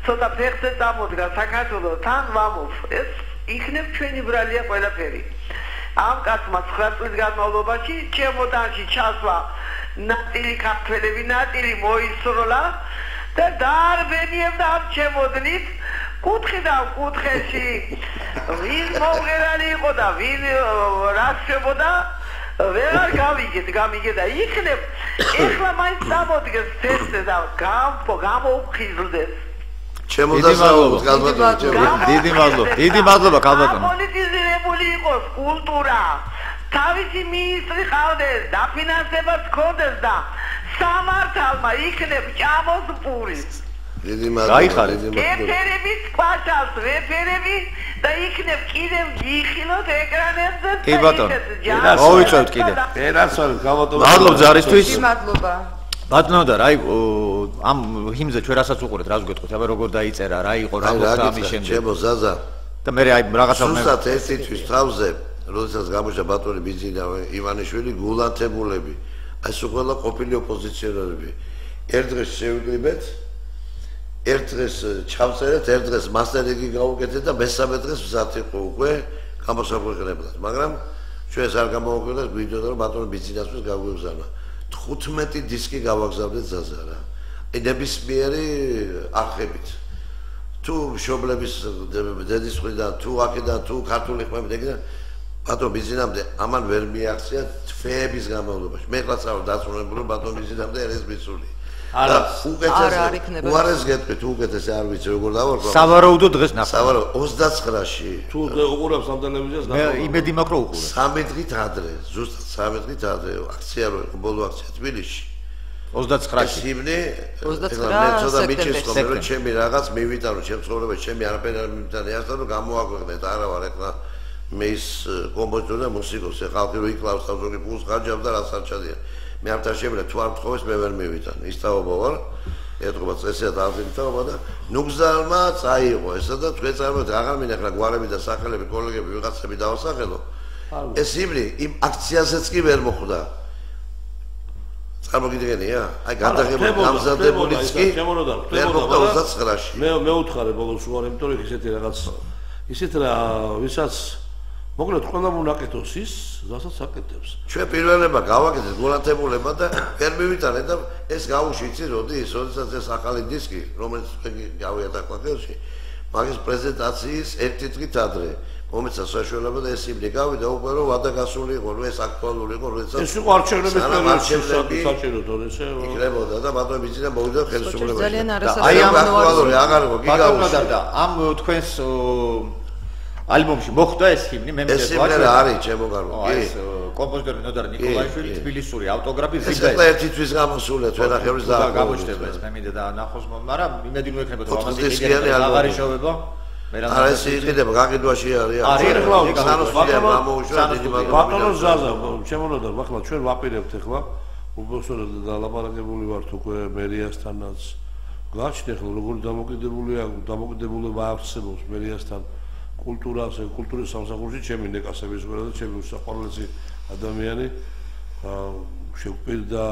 ცოტა ფეხზე წამოდგა საქართველოს თან ვამოფ ეს იქნებ ჩვენი ბრალია ყველაფერი ამ კაცმა 9 წლის განმავლობაში ჩემოდანში ჩასვა ნატილი ქართველები ნატილი მოისროლა და დაარბენიებდა ამ ჩემოდნით კუთხიდან კუთხეში ვინ მომღერალი იყო და ვინ რასწებოდა ვეღარ გამიგე და იქნებ ეხლა მაინც დამოდგეს თესტზე და გამოფხიზლდეს შემოდასალობთ ქალბატონო დიდი მადლობა ქალბატონო პოლიტიზირებული იყოს კულტურა თავისი მინისტრი ხავდეს დაფინანსებას ქონდეს და სამართალმა იქნებ ჭამოს პური დიდი მადლობა. გაიხარეთ. რეფერების კვარტალს, რეფერები და იქნებ კიდევ გიხილოთ ეკრანებზე. კი ბატონო. მოვიწევთ კიდე. ერასორი გამოტოვე. მადლობ ზარისთვის. მადლობა. ბატონო და რა ამ ჰიმზე ჩვენ რასაც უყურეთ, რას გვეტყვით? აბა როგორ დაიწერა, რა იყო, რა მოხდა ამის შემდეგ. ჩემო ზაზა. და მე რაღაცა სუსტად ერთი თვის თავზე, როდესაც გამოჩნდა ბატონი ბიძინა ივანიშვილი გულანთებულები. აი ეს ყველა ყოფილი ოპოზიციონერები. ერთ დღეს შევიკრიბეთ, ერთ დღეს ჩავწერეთ, ერთ დღეს მასტერინგი გავუკეთეთ და მესამე დღეს მზად იყო უკვე გამოსაგვეყრებლად. მაგრამ ჩვენ ეს არ გამოვაგვიყვეთ, გვიდოდა რომ ბატონი ბიძინასთვის გაგვიგზავნა. 15 დისკი გავაგზავნეთ ზაზა რა. ნებისმიერი არხებით. თუ მშობლების დედის მხრიდან, თუ აქედან, თუ ქართული ხმებიდან, ბატონ ბიძინამდე ამან ვერ მიაღწია თვეების განმავლობაში. მე ხლა წავალ დაწუნებული ბატონ ბიძინამდე ეს მისული. არა, არ იქნება. უარეს გეტყვით, უკეთეს არ ვიცი როგორ დავარქვა. სავარაუდოდ დღეს ნახავ. სავარაუდოდ 29-ში. თუ უყურებს ამ ტელევიზიას მე იმედი მაქვს რომ უყურებ. 3 დღით ადრე, ზუსტად 3 დღით ადრე აქცია რო იყო, ბოლო აქცია თბილისში. 29-ში. სიმნე 29 ცოტა მიჩეს სექტემბერში. ხოლმე რომ ჩემი რაღაც მივიტანო ჩემ ცხოვრებაში ჩემი არაფერი არ მივიტანე ერთად რომ გამოაგვეყნეთ არა ვარ ეხლა მე ის კომპოზიტორი და მუსიკოსი ხალხი რო იკლავს თავზოგი ფულს ხარჯავ და რაც არ ჩადიან მე ამ თაშემრე თუ არ მთხოვეს მე ვერ მივიტანე ის თაობა ვარ ეთქობა წესიათ არ ვიტაობა და ნუგზალმა წაიღო ესა და თქვენ წარმოიდგინეთ აღარ მინახლა გვარები და სახელები კოლეგები ვიღაცები დავასახელო ეს იმრი იმ აქციაზეც კი ვერ მოხვდა წარმოგიდგენია? აი გადაღებული გამზადებულიც კი ვერ მოხდა 29-ში. მე უთხარე ბოლოს უარ, იმიტომ რომ ისეთი რაღაც ისეთ რა ვისაც მოკლედ ყველა უნაკეთოს ის, რასაც აკეთებს. ჩვენ პირველება გავაკეთეთ გულანთებულება და ვერ მივიტანე და ეს გავუში იცი როდის, როდესაც ეს ახალი დისკი, რომელიც გავიარდა ყველგში, მაგის პრეზენტაციის ერთი დღით ადრე მომეცა საშუალება და ეს იმდე გავიდა უკვე რომ ვადა გასული იყო, რომ ეს აქტუალური იყო, როდესაც ეს იყო არჩევნების პერიოდში საჭირო თორე ესე იქნებოდა და ბატონი ბიძინა მოვიდა ხელისუფლებაში. ძალიან აი ამ აქტუალური აღარ იყო გიგაუში. და ამ თქვენს ალბომში მოხდა ეს ჰიმნი, მე ეს ჰიმნი რა არის ჩემო კარგო? კი. ეს კომპოზიტორი ნოდარ ნიკოლაიშვილი თბილისური ავტოგრაფი ზიბა. ეს ერთი თვის გამოსულა ჩვენახევრის და გამოჩნდება ეს მე მინდა და ნახოს, მაგრამ იმედი მოექნება რომ ამაზე დისკიანი აღარ იშოვება. არა ეს იყიდება გაყიდვაში არის. ბატონო ზაზა, ჩემო ნოდარ, ახლა ჩვენ ვაპირებთ ახლა უბრალოდ დალაპარაკებული ვართ უკვე მერიასთანაც. გაჩნდა ახლა როგორი დამოკიდებულება არსებობს მერიასთან კულტურაზე, კულტურის სამსახურში ჩემი ნეკასების გვერდა და ჩემი უსაყვარლესი ადამიანი შეგვპირდა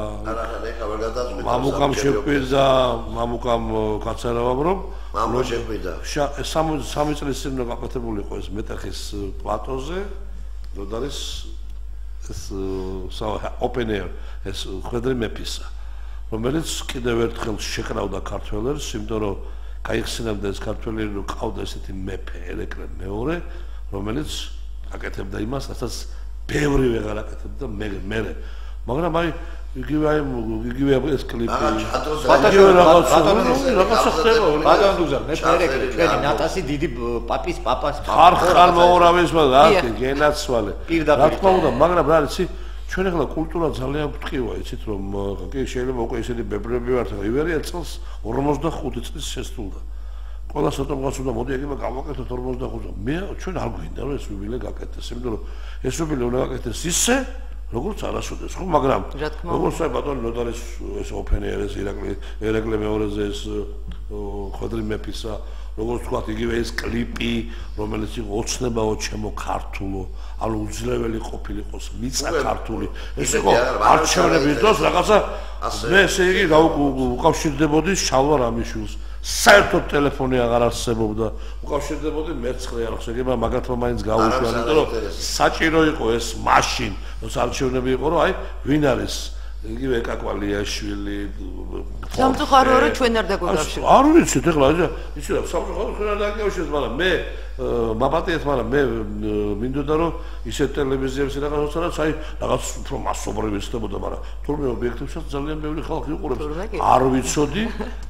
მამუკამ შეგვპირდა მამუკამ კაცარავამ რომ მამუკამ შეგვპირდა 3 წლის წინ გაკეთებული იყო ეს მეტეხის პლატოზე რომ არის ეს open air ეს ხვედრი მეფისა რომელიც კიდევ ერთხელ შეკრავდა ქართველებს იმიტომ რომ გაიხსენებდა ეს ქართველი რომ ყავდა ესეთი მეფე ელექრე მეორე რომელიც აკეთებდა იმას რასაც ბევრი ვეღარ აკეთებდა მე მაგრამ აი იგივე ეს კლიპი რაღაცა ხდება ბატონ დუზარ მე ფერეკლე ჩვენი ნატასი დიდი პაპის პაპას ხარ მოურავის მაგრამ გენაცვალე რა თქმა უნდა მაგრამ რა იცი ჩვენ ახლა კულტურა ძალიან ბრტყივა იცით რომ კი შეიძლება უკვე ისეთი ბებრები ვართ ივერია წელს 45 წლის შესრულდა ყველა სოტომღაც უნდა მოდი ეგება გავაკეთოთ 45 მე ჩვენ არ გვინდა რომ ეს უბილე გაკეთდეს იმიტომ რომ ეს უბილე უნდა გაკეთდეს ისე როგორც არასოდეს ხო მაგრამ როგორც აი ბატონი ნოტარის ეს ოფენიერეს ირაკლი მეორეზე ეს ხვედრი მეფისა როგორც თქვა იგივე ეს კლიპი რომელიც იყო ოცნებაო ჩემო ქართულო ანუ უძლეველი ყოფილიყოს მიწა ქართული ეს იყო არჩევნების დროს რაღაცა მე ესე იგი უკავშირდებოდი შალვა რამიშვილს საერთოდ ტელეფონი აღარ არსებობდა უკავშირდებოდი მეცხრე არ ხსეგება მაგათმა მაინც გაუშვან იმიტომ რომ საჭირო იყო ეს მაშინ რომ არჩევნები იყო რომ აი ვინ არის იგივე ეკაკვალიაშვილი სამწუხაროა რომ ჩვენ არ დაგვიკავშირეთ არ ვიცით ეხლა იცი რა სამწუხაროა ჩვენ არ დაგვიკავშირეთ მაგრამ მე მაპატიეთ მაგრამ მე მინდოდა რომ ისეთ ტელევიზიებში რაღაცაც აი რაღაც უფრო მასობრივი ხდებოდა მაგრამ თურმე ობიექტებსაც ძალიან ბევრი ხალხი უყურებს არ ვიცოდი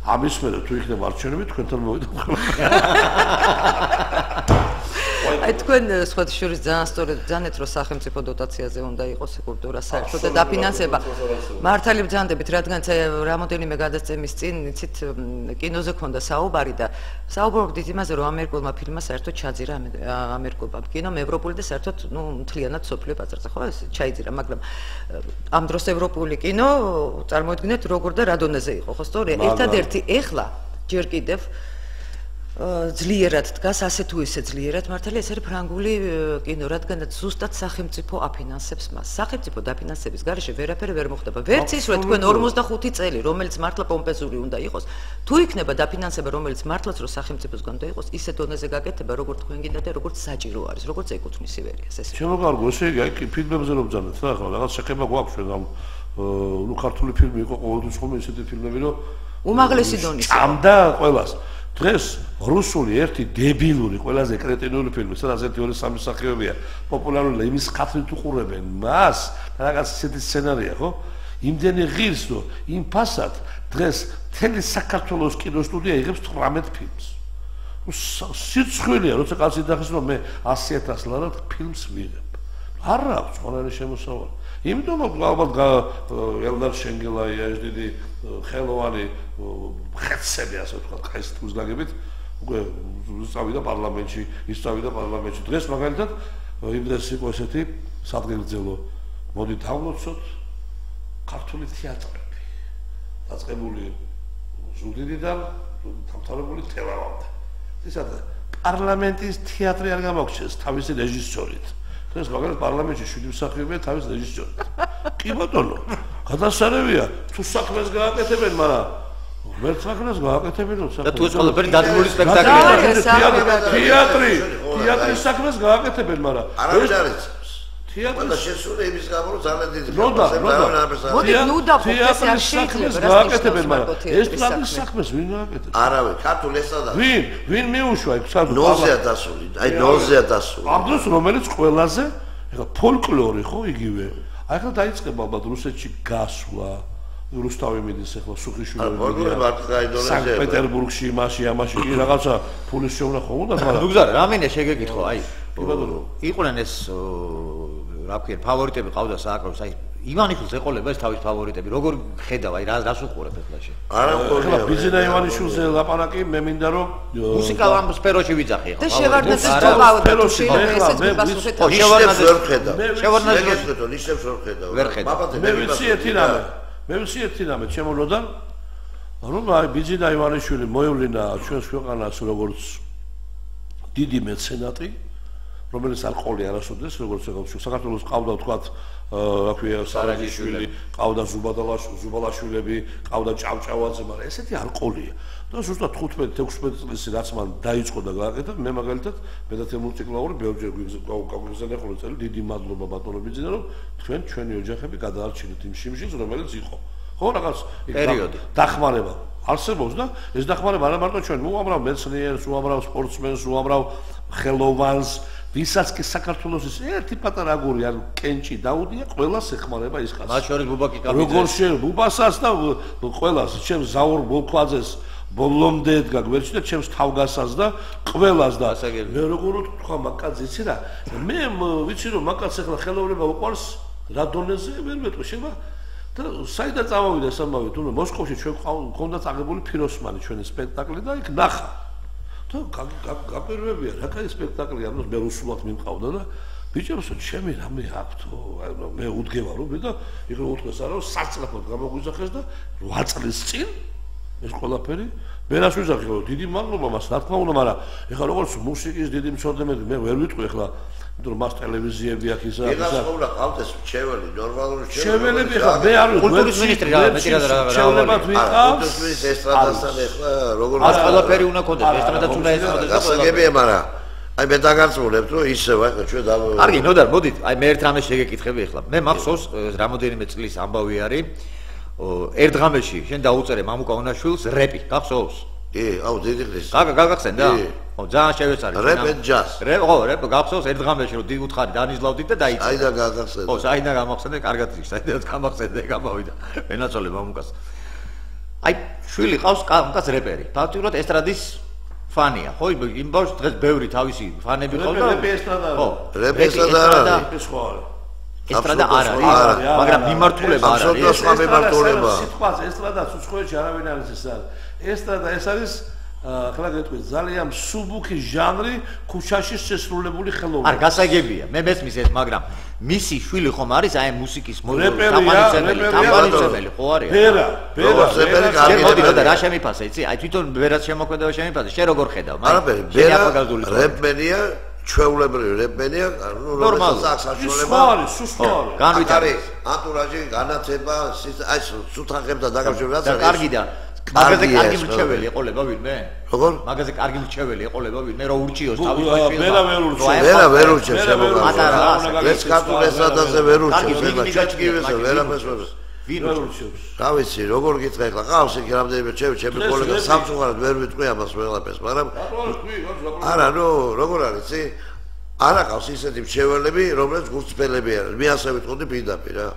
ამის მერე თუ იქნება არჩევნები თქვენთან მოვიდა აი თქვენ თქვენ სხვა შორის ძალიან სწორად ძანეთ რომ სახელმწიფო დოტაციაზე უნდა იყოს კულტურა საერთოდ და დაფინანსება. მართალი ბრძანდებით, რადგან რამოდენიმე გადაცემის წინ იცით კინოზე ქონდა საუბარი და საუბრობდით იმაზე რომ ამერიკულმა ფილმმა საერთოდ ჩაძირა ამერიკულმა კინომ ევროპული და საერთოდ მთლიანად სოფლიო ბაზარზე ხო ეს ჩაიძირა, მაგრამ ამ დროს ევროპული კინო წარმოიდგინეთ როგორ და რა დონეზე იყო, ხო სწორია? ერთადერთი ეხლა ჯერ კიდევ ძლიერად დგას, ასე თუ ისე ძლიერად მართალია ეს არის ფრანგული კინო, რადგანაც ზუსტად სახელმწიფო აფინანსებს მას. სახელმწიფო დაფინანსების გარეშე ვერაფერი ვერ მოხდება. ვერც ის რომ თქვენ 45 წელი, რომელიც მართლა პომპეზური უნდა იყოს, თუ იქნება დაფინანსება, რომელიც მართლაც რომ სახელმწიფოსგან უნდა იყოს, ისე დონეზე გაკეთება, როგორც თქვენ გინდათ და როგორც საჭირო არის, როგორც ეკუთვნის ივერიას ეს. ჩემო კარგო, ესე იგი, აი ფილმებზე რომ ბრძანეთ რა, ახლა რაღაც შეხება გვაქვს ჩვენ ამ ქართული ფილმი იყო ყოველთვის ხომ ესეთი ფილმები, რომ უმაღლესი დონის. ჭამდა ყველას. დღეს რუსული ერთი დებილური ყველაზე კრეტინული ფილმი, სადაც 1-2-3 სახეობია პოპულარული, იმის ხათრით უყურებენ მას, რაღაც ისეთი სცენარია, ხო? იმდენი ღირს, რომ იმ ფასად დღეს მთელი საქართველოს კინოსტუდია იღებს 18 ფილმს. სიცხვილეა, როცა კაცი დახეს, რომ მე 100,000 ლარად ფილმს ვიღებ. არ აქვს ყველანი შემოსავალი. იმიტომ რომ ალბათ ელდარ შენგელაია ეს დიდი ხელოვანი ხეთსები ასე ვთქვათ, ხეს თუს გაგებით, უკვე წავიდა პარლამენტში, ისწავიდა პარლამენტში. დღეს მაგალითად იმდრეს იყო ესეთი სადგერძელო. მოდი დავლოცოთ ქართული თეატრები. დაწყებული ზუგდიდიდან დამთავრებული თელავამდე. ისეთ პარლამენტის თეატრი არ გამოგვჩეს თავისი რეჟისორით. ეს მაგალითად პარლამენტში 7 მსახიობია თავის რეჟისორით. კი ბატონო, გადასარევია, თუ საქმეს გააკეთებენ, მაგრამ ვერ საქმეს გააკეთებენ, და თუ ეს ყველაფერი დადგმული სპექტაკლია. თეატრის საქმეს გააკეთებენ, მაგრამ არავინ არ იცის. თეატრის და შესული იმის გამო რომ ძალიან დიდი მოდი ნუ დავხოთ არ შეიძლება გააკეთებენ, მაგრამ ესტრადის საქმეს ვინ გააკეთებს? არავინ, ქართულ ესტრადას. ვინ მიუშვა იქ საერთოდ? ნოზეა დასული, აი ნოზეა დასული. ამ დროს რომელიც ყველაზე ეხლა ფოლკლორი ხო იგივე. აი ხა დაიწყება ალბათ რუსეთში გასვლა. რუსთავი მიდის ეხლა სუხიშვილი. სანქტ-პეტერბურგში ამაში კი რაღაცა ფულის შოვნა ხო უნდა, მაგრამ ნუგზარ, რამინე შეგეკითხო, აი იყვნენ ეს რა ქვია, ფავორიტები ყავდა სააკროს, აი ივანიშვილს ეყოლება ეს თავის ფავორიტები, როგორ ხედავ, აი რას უყურებ ახლა შე? არა მგონია. ბიზინა ივანიშვილზე ლაპარაკი, მე მინდა რომ მუსიკა ამ სფეროში ვიძახი ახლა. და შევარდნაძე თხოვავდა ესეც პასუხეთ. შევარდნაძე ვერ ხედავ. შევარდნაძე ნიშნებს ვერ ხედავ. ვერ ხედავ. მე ვიცი ერთი რამე, ჩემოლოდან რომ აი ბიზინა ივანიშვილი მოევლინა ჩვენს ქვეყანას როგორც დიდი მეცენატი, რომელიც არ ყოლი არასოდეს, როგორც საქართველოს ყავდა ვთქვათ, რა ქვია, სარაჯიშვილი, ყავდა ზუბალაშვილები, ყავდა ჭავჭავაძე, მაგრამ ესეთი არ ყოლია. და ზუსტად 15-16 წლის რაც მან დაიწყო და გააკეთა, მე მაგალითად მედათე მულტიკლაური ბევრჯერ გვიგზავნა ხოლმე წელი, დიდი მადლობა ბატონო ბიზინა, რომ თქვენ ჩვენი ოჯახები გადაარჩინეთ იმ შიმშილს, რომელიც იყო. ხო, რაღაც პერიოდი. დახმარება არსებობს და ეს დახმარება არა მარტო ჩვენ, უამრავ მეცნიერს, უამრავ სპორტსმენს, უამრავ ხელოვანს, ვისაც კი საქართველოს ის ერთი პატარა აგური ან კენჭი დაუდია, ყველას ეხმარება ის კაცი. მათ შორის ბუბაკი კაბიძე. როგორ შენ ბუბასაც და ყველას, ჩემს ზაურ ბოლქვაძეს ბოლომდე ედგა გვერდში და ჩემს თავგასაც და ყველას და მე როგორ ვთქვა მაკაძე იცი რა, მე ვიცი რომ მაკაც ახლა ხელოვნება უყარს რა დონეზე ვერ მეტყვი შევა და საიდან წავავიდა სამავე თუნდაც მოსკოვში ჩვენ გქონდათ აღებული ფიროსმანი ჩვენი სპექტაკლი და იქ ნახა და გაპირებებია რა კაი სპექტაკლია ამას მე რუსულად მიმყავდა და ბიჭებსო ჩემი რამე აქვთო მე უდგევარო და იქ უთქვეს არა საწლაფოდ გამოგვიზახეს და 8 წლის წინ ეს ყველაფერი მე რას ვიზახე რომ დიდი მადლობა მას რა თქმა უნდა მაგრამ ეხლა როგორც მუსიკის დიდი მცოდნე მე ვერ ვიტყვი ეხლა იმიტომ რომ მას ტელევიზიები აქვს ისა ისა ყველა ყავდეს მრჩეველი ნორმალური მრჩეველები ხა მე არ კულტურის მინისტრი რა მეტი რა მრჩეველებად ვიყავს კულტურის ესტრადასთან ეხლა როგორ მას ყველაფერი უნდა ქონდეს ესტრადაც უნდა ეწოდეს და გასაგებია მაგრამ აი მე დაგარწმუნებთ რომ ისევ ახლა ჩვენ და კარგი ნოდარ მოდით აი მე ერთ რამეს შეგეკითხები ახლა მე მახსოვს რამოდენიმე წლის ამბავი არის ერთ დღამეში შენ დაუწერე მამუკა უნაშვილს რეპი გახსოვს? კი, აუ დიდი ხნის. გაგახსენდა? ხო, ძალიან შევეცარი. რეპ ჯაზ. ხო, რეპ გახსოვს ერთ დღამეში რომ დიდი უთხარი დანიზლავდით და დაიწყო. საიდან გაგახსენდა? ხო, საიდან გამახსენდა, კარგად ის, საიდან გამახსენდა, გამოვიდა. მენაცოლე მამუკას. აი, შვილი ყავს მამუკას რეპერი. ფაქტიურად ესტრადის ფანია. ხო, იმ ბავშვს დღეს ბევრი თავისი ფანები ყავდა. რეპი ესტრადა. ხო, რეპი ესტრადა არ არის. ესტრადა არ არის, მაგრამ მიმართულება არ არის. ეს სხვა მიმართულება. სიტყვას ესტრადა უცხოეთში არავინ არ არის ეს არის. ესტრადა ეს არის ახლა გეტყვით ძალიან სუბუქი ჟანრი ქუჩაში შესრულებული ხელოვნება. არ გასაგებია, მე მესმის ეს, მაგრამ მისი შვილი ხომ არის აი მუსიკის რეპერია, თამაშებელი, ხო არის? ბერა, მოდი და რა შემიფასე, იცი? აი თვითონ ბერას შემოქმედება შემიფასე, შენ როგორ ხედავ? არაფერი, ბერა რეპერია, ჩვეულებრივი რეპერია, ну, რომელსაც საშუალება. სუსტარი. განვითარების ანტურაჟი, განათება, აი სუთახებდა დაკავშირებას. და კარგი და მაგაზე კარგი მრჩეველი ეყოლება ვინმე? როგორ? მაგაზე კარგი მრჩეველი ეყოლება ვინმე, რომ ურჩიოს თავის მაშინ. ვერა ვერ ურჩევს შემოგა. ეს ქართულ ესტრადაზე ვერ ურჩევს, ეხლა ჩაჭკივესა ვერაფერს ვერ. ვინ ურჩევს? რა ვიცი, როგორ გითხრა ეხლა, ყავს იქ რამდენიმე ჩემი კოლეგა სამწუხაროდ ვერ ვიტყვი ამას ყველაფერს, მაგრამ არა, ნუ როგორ არის, იცი? არა ყავს ისეთი მრჩეველები, რომლებიც გულწრფელები არიან. მე ასე ვიტყოდი პირდაპირ რა.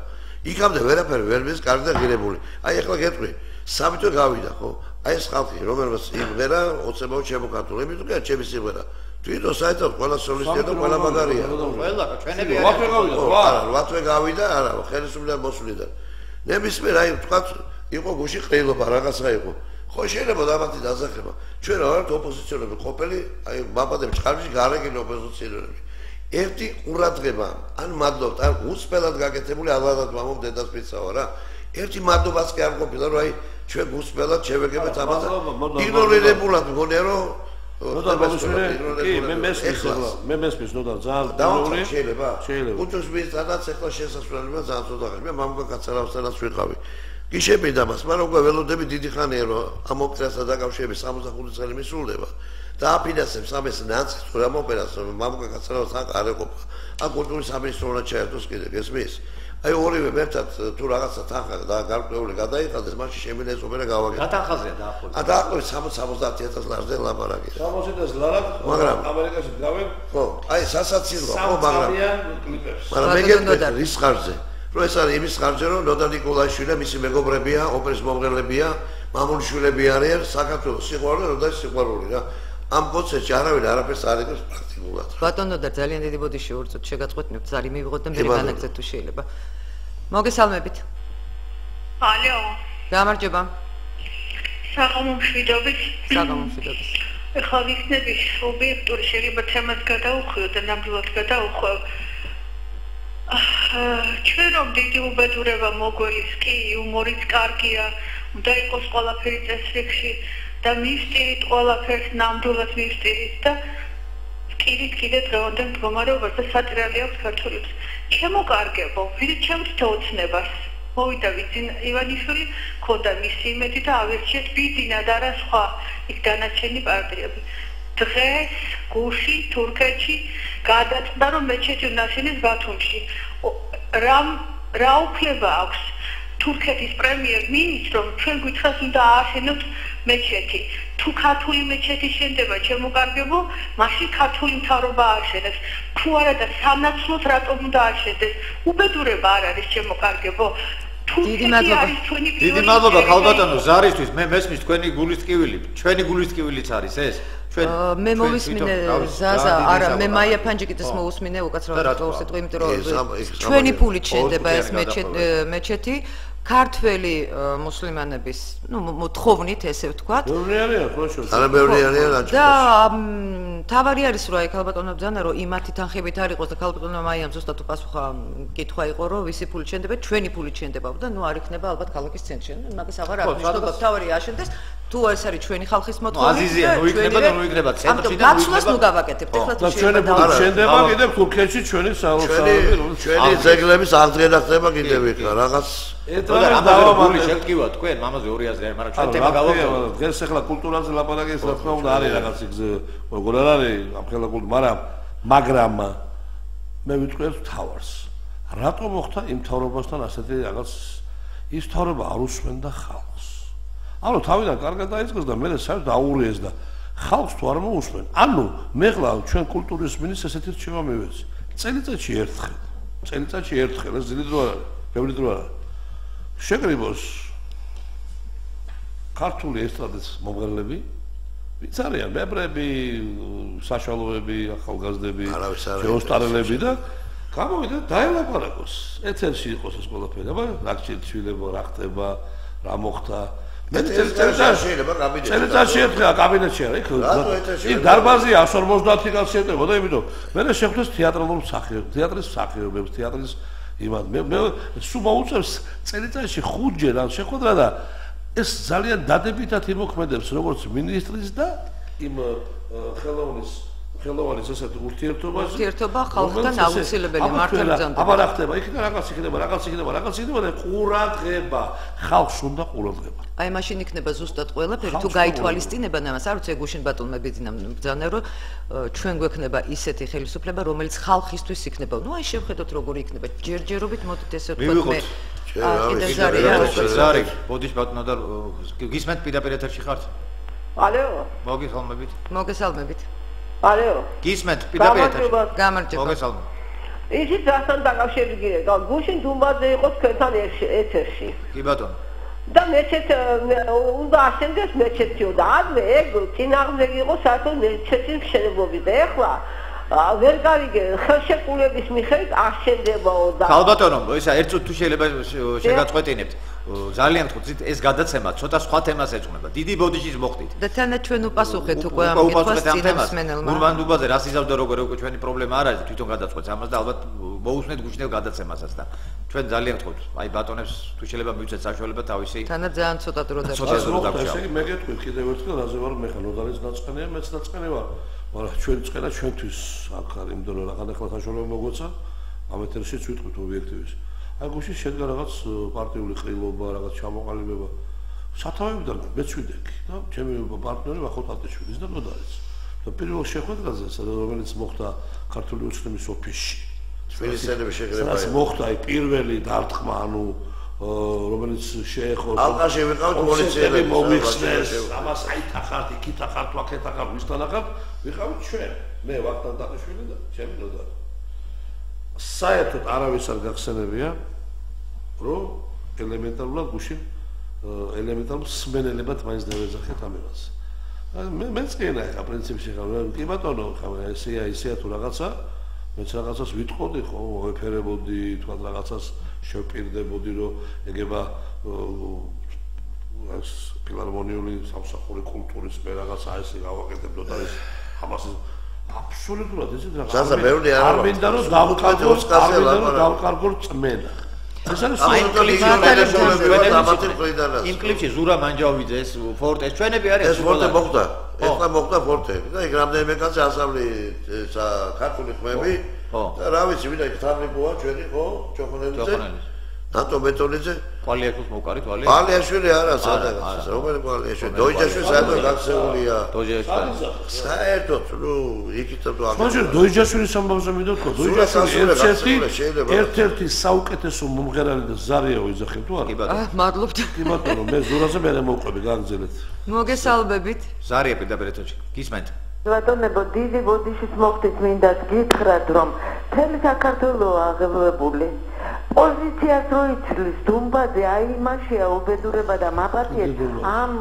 იქამდე ვერაფერი ვერ მის კარგი და ღირებული. აი ეხლა გეტყვი სამი თვე გავიდა ხო? აი ეს ხალხი რომელსაც იმღერა ოცებაო შემოკართული, იმიტომ კი ჩემი სიმღერა. თვითონ საერთოდ ყველა სოლისტია და ყველა მაგარია. ყველა ჩვენები არა, 8 თვე გავიდა, არა, ხელისუფლება მოსვლიდან. ნებისმიერ აი თქვა იყო გუში ყრილობა რაღაცა იყო. ხო შეიძლება დამატი დაზახება. ჩვენ რა ვართ ოპოზიციონერები ყოფილი, აი მაბადები ჭყარში გარეგილი ოპოზიციონერები. ერთი ყურადღება, ან მადლობთ, ან უსწრაფად გაკეთებული ალბათ მამამ დედას პიცავა რა. ერთი მადლობას კი არ ყოფილა, რომ აი ჩვენ გუსწრაფად შევეგებთ ამაზე. იგნორირებულად მგონია რომ მე მესმის ნოდა ძალიან დაუნული შეიძლება. უჩოს მის სადაც ახლა შესასვლელია ძალიან ცოტა ხანი. მე მამუკა კაცარავსთანაც ვიყავი. გიშები და მას, მაგრამ უკვე ველოდები დიდი ხანია რომ ამ ოპერაციასთან დაკავშირებით 65 წელი მისულდება. და აფინანსებს ამას ნაცს თუ რა ოპერაციას მამუკა კაცარავსთან არ ეყოფა. აქ კულტურის სამინისტრო უნდა ჩაერთოს კიდე გესმის? აი ორივე ერთად თუ რაღაცა თანხა და გარკვეული გადაიხადეს, მაშინ შემიძლია ეს ოპერა გავაკეთო. რა თანხაზეა დაახლოებით? დაახლოებით 60-70000 ლარზე ლაპარაკი. 60-70000 ლარად ამერიკაში გავენ? ხო, აი სასაცილოა, ხო, მაგრამ კლიპებს. მაგრამ მე გეტყვი რის ხარჯზე? რომ ეს არის იმის ხარჯზე, რომ ნოდა ნიკოლაიშვილი და მისი მეგობრებია, ოპერის მომღერლებია, მამულიშვილები არიან, საქართველოს სიყვარული და ნოდა სიყვარული რა. ამ პროცესში არავინ არაფერს არ იღებს პრაქტიკულად. ბატონო და ძალიან დიდი ბოდიში ვურწოთ, შეგაწყვეტნით, ზარი მივიღოთ და მე განაგზეთ თუ შეიძლება. მოგესალმებით. ალო. გამარჯობა. საღამომშვიდობით. საღამომშვიდობით. ეხლა ვიქნები ობიექტური შეიძლება თემას გადაუხვიო და ნამდვილად გადაუხვევ. ჩვენ რომ დიდი უბედურება მოგველის კი, იუმორიც კარგია, უნდა იყოს ყველაფერი წესრიგში და მივსტირით ყველაფერს ნამდვილად მივსტირით და ვკირით კიდე დღევანდელ მდგომარეობას და საჭირელი აქვს ქართულებს. შემოკარგებო, ვიდრე ჩემთვის ოცნებას. მოვიდა ვიძინა ივანიშვილი, ქონდა მისი იმედი და ავირჩიეთ ვიძინა და რა სხვა იქ დანარჩენი პარტიები. დღეს გუში თურქეთში გადაწყდა რომ მეჩეთი უნდა შენის ბათუმში. რა უფლება აქვს თურქეთის პრემიერ-მინისტრომ ჩვენ გითხრას უნდა ააშენოთ მეჩეთი. თუ ქართული მეჩეთი შენდება შემოკარგებო, მაშინ ქართული მთავრობა ააშენებს. თუ არა და სამნაცვლოდ რატომ უნდა ააშენდეს? უბედურება არ არის შემოკარგებო. დიდი მადლობა. დიდი მადლობა ხალბატონო ზარისთვის. მე მესმის თქვენი გულის ტკივილი. ჩვენი გულის ტკივილიც არის ეს. მე მოვისმინე ზაზა, არა, მე მაია ფანჯიკიძეს მოვისმინე უკაცრავად სიტყვა, იმიტომ რომ ჩვენი ფულით შენდება ეს მეჩეთი. ქართველი მუსლიმანების, ну, მოთხოვნით, ესე ვთქვათ. არა, ბევრი არიან და თავარი არის რომ აი ქალბატონო ბძანა რომ იმათი თანხებით არ იყოს და ქალბატონო მაიამ ზუსტად უპასუხა კითხვა იყო რომ ვისი ფულით შენდება, ჩვენი ფულით შენდება და ნუ არ იქნება ალბათ ქალაქის ცენტრში. მაგას აღარ აქვს ნიშნობა თავარი აშენდეს. თუ ეს არის ჩვენი ხალხის მოთხოვნა. აზიზია, ნუ იქნება და ნუ იქნება ცენტრში და ნუ გაცვლას ნუ გავაკეთებთ. ეხლა თუ ჩვენი ფულით შენდება კიდევ თურქეთში ჩვენი ჩვენი ძეგლების აღდგენა ხდება კიდევ იქ რაღაც გული შევკივა თქვენ მამაზე 2000 არის, მაგრამ ჩვენ თემა გავაკეთებთ. დღეს ახლა კულტურაზე ლაპარაკი რა თქმა უნდა არის რაღაც იქზე როგორ არ არის ამ ხელა კულტურა, მაგრამ მე ვიტყვი თავს. რატომ მოხდა იმ თავრობასთან ასეთი რაღაც ის თავრობა არ უსმენდა ხალხს. ანუ თავიდან კარგად დაიწყეს და მერე საერთოდ აურიეს და ხალხს თუ არ მოусმენ. ანუ მე ხლა ჩვენ კულტურის მინისტრს ესეთი რჩევა მივეცი. წელიწადში ერთხელ ეს დიდი დრო არის, ბევრი დრო არის. შეკრიბოს ქართული ესტრადის მომღერლები ვინც არიან მებრები, საშუალოები, ახალგაზრდები, შეუსტარელები და გამოვიდა დაელაპარაკოს. ეთერში იყოს ეს ყველაფერი, აბა რა გჭირდება, რა ხდება, რა მოხდა. მე წელიწადში ერთხელ კაბინეტში არა იქ დარბაზია 150 კაცი შეეტყობა და იმიტომ მე შეხვდეს თეატრალურ თეატრის მსახიობებს, თეატრის იმად მე სულ მოუწევს წელიწადში 5ჯერ ან შეხვედრა და ეს ძალიან დადებითად იმოქმედებს როგორც მინისტრის და იმ ხელოვანის ესეთ ურთიერთობაში ურთიერთობა ხალხთან აუცილებელი მართლა მზადდება. აბა რა ხდება? იქიდან რაღაც იქნება და ყურადღება ხალხს უნდა ყურადღება. აი მაშინ იქნება ზუსტად ყველაფერი თუ გაითვალისწინებან ამას არ ვიცი გუშინ ბატონმა ბიძინამ ბძანა რომ ჩვენ გვექნება ისეთი ხელისუფლება რომელიც ხალხისთვის იქნება. ნუ აი შევხედოთ როგორი იქნება. ჯერჯერობით მოდით ესე ვთქვათ მე ზარი ბოდიშ ბატონო და გისმენთ პირდაპირ ეთერში ხართ? ალო მოგესალმებით. ალო გისმენთ პირდაპირ ეთერში. გამარჯობა. მოგესალმებით. ისიც რასთან დაკავშირებულია? გუშინ დუმბაძე იყო თქვენთან ეთერში. კი ბატონო. და მეჩეთ უნდა აშენდეს მეჩეთიო და ადრე ეგ წინააღმდეგი იყო საერთოდ მეჩეთის მშენებლობის და ეხლა ვერ გავიგე ხელშეკრულების მიხედვით აშენდებაო და ხალბატონო ისა ერთ თუ შეიძლება შეგაწყვეტინებთ ძალიან ხუთით ეს გადაცემა ცოტა სხვა თემას ეძღვნება დიდი ბოდიშის მოხდით და თანაც ჩვენ უპასუხეთ უკვე ამ კითხვას წინამსმენელმა გურმან დუბაძე რას იზავდა როგორ უკვე ჩვენი პრობლემა არ არის თვითონ გადაწყვეტს ამას და ალბათ მოусმენთ გუშინელ გადაცემასაც და ჩვენ ძალიან ხოთ აი ბატონებს თუ შეიძლება მივცეთ საშუალება თავისი თანაც ძალიან ცოტა დრო დაგჭირდა ესე იგი მე გეტყვით კიდევ ერთხელ რაზე ვარ მე ხა ნოდარის დაწყენია მეც დაწყენი ვარ მაგრამ ჩვენ წენა ჩვენთვის აქ არის იმდენო რაღაცა საშუალება მოგვეცა ამ ეთერშიც ვიტყვით ობიექტივის აი გუშინ შედგა რაღაც პარტიული ყრილობა რაღაც ჩამოყალიბება სათავეებიდან მეც ვიდექი და ჩემი პარტნიორი ვახოთატიშვილის და ნოდარის და პირველ შეხვედრაზე რომელიც მოხდა ქართული ოცნების ოფისში თბილისელების შეკრება რაც მოხდა აი პირველი დარტყმა ანუ რომელიც შეეხო ალყაში ვიყავთ პოლიციელები მოგვიხსნეს ამას აითახართ იქით ახართ ვაკეთ ახართ ვისთან ახართ ვიყავით ჩვენ მე ვახტანგაშვილი და ჩემი ნოდარი საერთოდ არავის არ გახსენებია რომ ელემენტარულად გუშინ ელემენტარულ სმენელებად მაინც დავეძახეთ ამებას მეც კი არა პრინციპში ხარ კი ბატონო ხარ ესეა თუ რაღაცა მეც რაღაცას ვიტყოდი ხო ვეფერებოდი თქვა რაღაცას შევპირდებოდი რომ ეგება ფილარმონიული სამსახური კულტურის მე რაღაცა ესე გავაკეთებდო და ეს ამას აბსოლუტურად ესეთ რაღაცა არ მინდა რომ დავკარგო წმენა ეს არის იმ კლიპში ზურა მანჯავიძეს ფორტეს ჩვენები არის ეს ფორტე მოხდა ეხლა მოხდა ფორტე და იქ რამდენიმე კაცი ასავლი ქართული ხმები და რა ვიცი ვინა იქ თარიღოა ჩვენი ხო ჩოხონელიძე დატო ბეტონიძე ყალიაშვილს მოვყარით ვალი ყალიაშვილი არა სადაც რომელი ყალიაშვილი დოიჯაშვილი საერთოდ გაქცეულია დოიჯაშვილი საერთოდ ნუ იქით თუ არ მოჟე დოიჯაშვილის ამბავზე მინდოთქო დოიჯაშვილი ერთ-ერთი საუკეთესო მომღერალი და ზარიაო იძახებ თუ არა მადლობთ კი ბატონო მე ზურაზე მე მოვყვები გაგრძელეთ მოგესალმებით ზარია პირდაპირ ეთერში გისმენთ ბატონებო დიდი ბოდიშის მოხდით მინდა გითხრათ რომ მთელი საქართველოა აღებებული პოზიციას რო იცვლის დუმბაძე აი იმაშია უბედურება და მაპატიეთ ამ